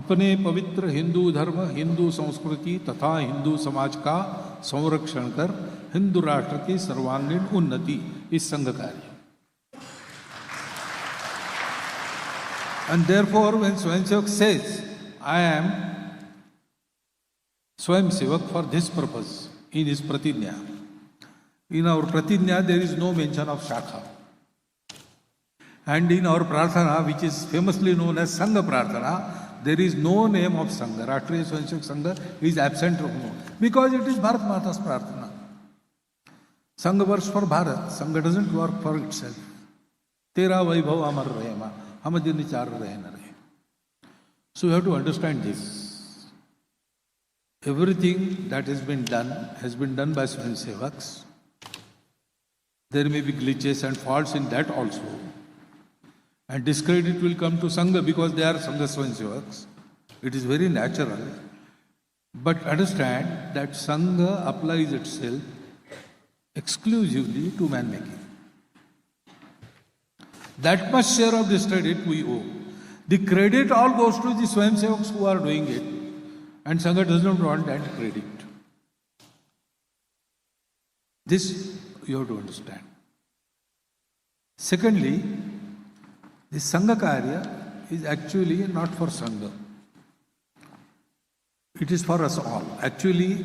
अपने पवित्र हिंदू धर्म, हिंदू संस्कृति तथा हिंदू समाज का संरक्षण कर हिंदू राष्ट्र की सर्वांगीण उन्नति इस संघ कार्य. And therefore, when Swayam Sevak says, I am Swayam Sevak for this purpose, in his Pratijna, in our Pratijna there is no mention of Shakha. And in our Prarthana, which is famously known as Sangha Prarthana, there is no name of Sangha. Rashtriya Swayam Sevak Sangha is absent from it because it is Bharat Mata's Prarthana. Sangha works for Bharat. Sangha doesn't work for itself. Tera Vaibhav Amar Rahema. Hum din char rahe na rahe. So you have to understand this. Everything that has been done by Swayam Sevaks. There may be glitches and faults in that also. And discredit will come to Sangha because they are Sangha Swayam Sevaks. It is very natural. But understand that Sangha applies itself exclusively to man making. That much share of this credit we owe. The credit all goes to the Swayam Sevaks who are doing it, and Sangha does not want that credit. This you have to understand. Secondly, the Sangha Karya is actually not for Sangha. It is for us all. Actually,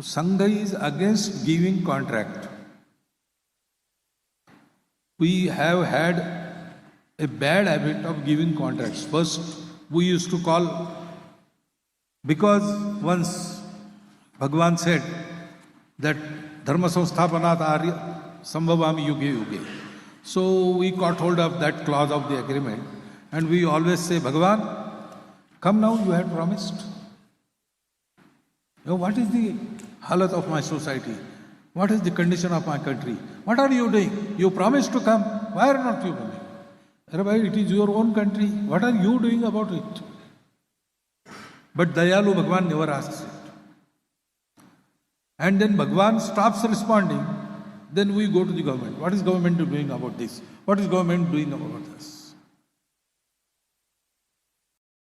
Sangha is against giving contract. We have had a bad habit of giving contracts. First, we used to call, because once Bhagwan said that Dharma Samsthapanat Arya Sambhavami Yuge Yuge. So we caught hold of that clause of the agreement and we always say, Bhagavan, come now, you had promised. What is the halat of my society? What is the condition of my country? What are you doing? You promised to come. Why are not you coming? Rabbi, it is your own country. What are you doing about it? But Dayalu Bhagavan never asks it. And then Bhagavan stops responding. Then we go to the government. What is government doing about this? What is government doing about this?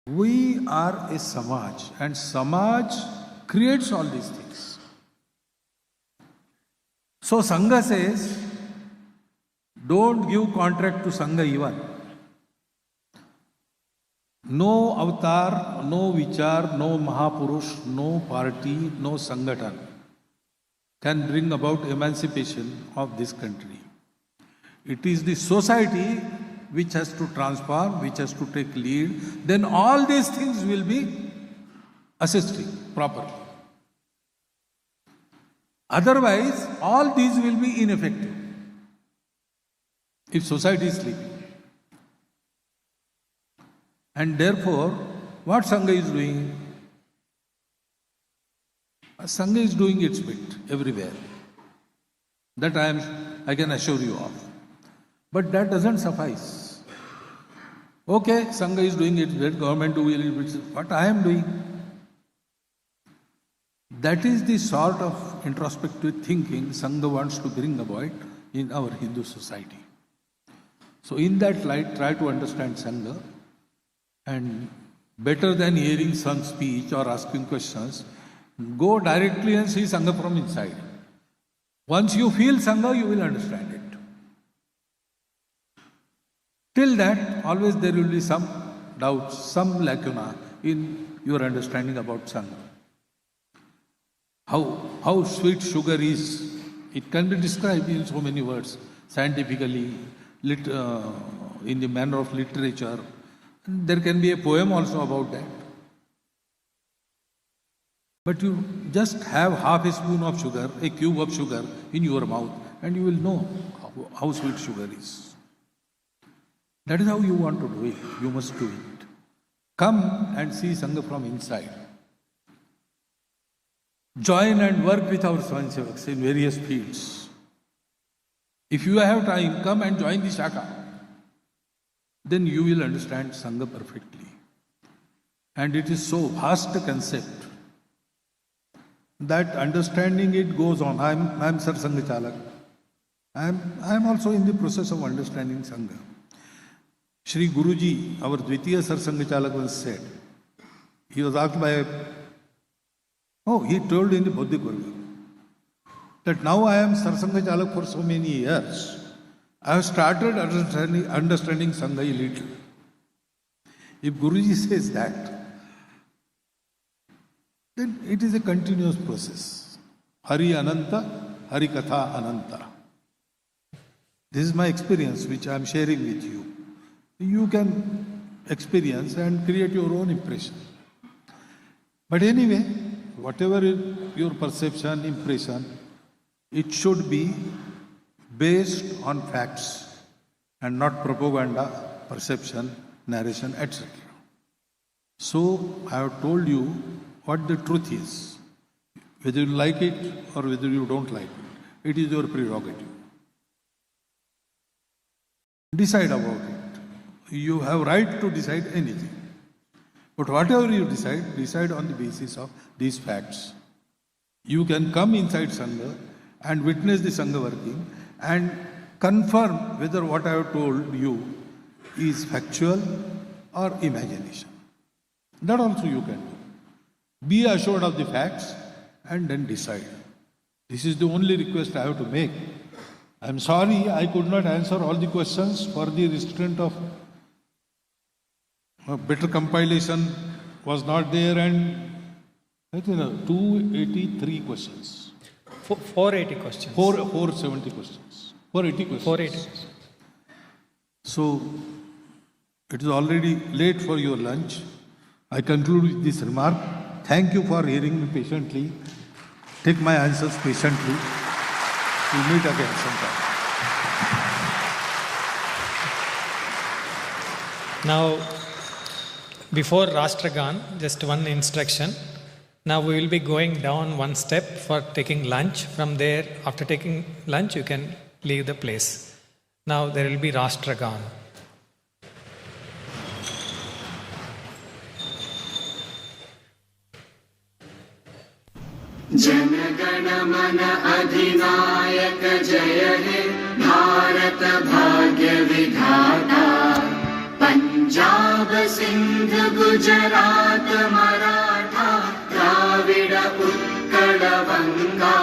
We are a Samaj, and Samaj creates all these things. So Sangha says, don't give contract to Sangha even. No avatar, no vichar, no Mahapurush, no party, no Sangathan can bring about emancipation of this country. It is the society which has to transform, which has to take lead. Then all these things will be assisting properly. Otherwise, all these will be ineffective if society is sleeping. And therefore, what Sangha is doing? Sangha is doing its bit everywhere. That I can assure you of. But that doesn't suffice. Okay, Sangha is doing its bit, government will do its bit. What I am doing? That is the sort of introspective thinking Sangha wants to bring about in our Hindu society. So in that light, try to understand Sangha, and better than hearing some speech or asking questions, go directly and see Sangha from inside. Once you feel Sangha, you will understand it. Till that, always there will be some doubts, some lacuna in your understanding about Sangha. How sweet sugar is, it can be described in so many words, scientifically, in the manner of literature. There can be a poem also about that. But you just have half a spoon of sugar, a cube of sugar in your mouth, and you will know how sweet sugar is. That is how you want to do it. You must do it. Come and see Sangha from inside. Join and work with our Swayam Sevaks in various fields. If you have time, come and join the Shaka. Then you will understand Sangha perfectly. And it is so vast a concept that understanding it goes on. I'm Sir Sangh Chalak. I'm also in the process of understanding Sangha. Shri Guruji, our Dvitiya Sar Sangh Chalak, once said, he was asked by, he told in the Bauddhik Varga, that now I am Sar Sangh Chalak for so many years. I have started understanding Sangha a little. If Guruji says that, then it is a continuous process. Hari Ananta, Hari Katha Ananta. This is my experience which I am sharing with you. You can experience and create your own impression. But anyway, whatever is your perception, impression, it should be based on facts and not propaganda, perception, narration, etc. So I have told you what the truth is. Whether you like it or whether you don't like it, it is your prerogative. Decide about it. You have right to decide anything. But whatever you decide on the basis of these facts. You can come inside Sangha and witness the Sangha working and confirm whether what I have told you is factual or imagination. That also you can do. Be assured of the facts and then decide. This is the only request I have to make. I am sorry I could not answer all the questions for the restraint of better compilation was not there, and I think 283 questions. 480 questions. 470 questions. 480 questions. 480. So, it is already late for your lunch. I conclude with this remark. Thank you for hearing me patiently. Take my answers patiently. We'll meet again sometime. Now, before Rashtragan, just one instruction. Now we will be going down one step for taking lunch. From there, after taking lunch, you can leave the place. Now there will be Rashtragan. जनगण मन अधिनायक जय हे भारत भाग्य विधाता पंजाब सिंध गुजरात मराठा द्राविड उत्कल बंगा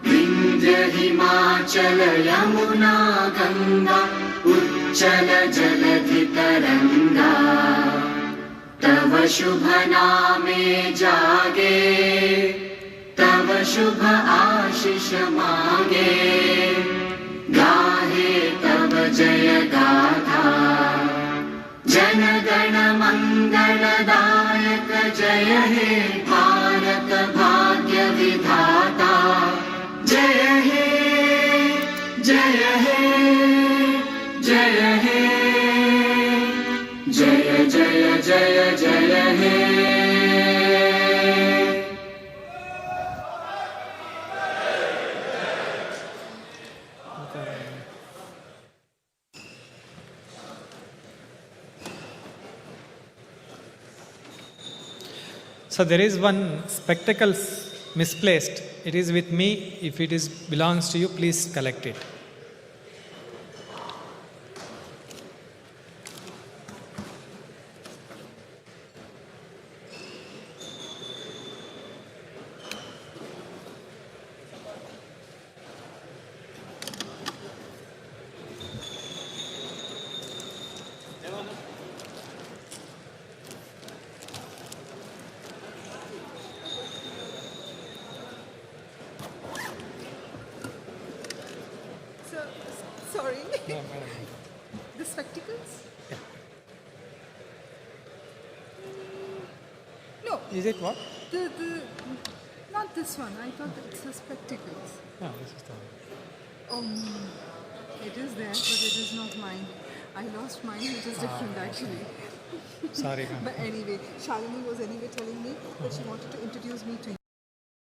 विंध्य हिमाचल यमुना गंगा उच्चल जलधि तरंगा तव शुभ नामे जागे तव शुभ आशीष मांगे गाहे तव जय गाथा जन गण मंगलदायक जय हे भारत भाग्य विधाता जय हे जय हे जय हे जय जय जय जय हे So there is one spectacle misplaced. It is with me. If it is belongs to you, please collect it. Sorry. The spectacles? Yeah. No, Is it what? the not this one. I thought it's the spectacles. No, this is the one. It is there, but it is not mine. I lost mine, which is different actually. Sorry, ma'am. But anyway, Shalini was anyway telling me that she wanted to introduce me to you.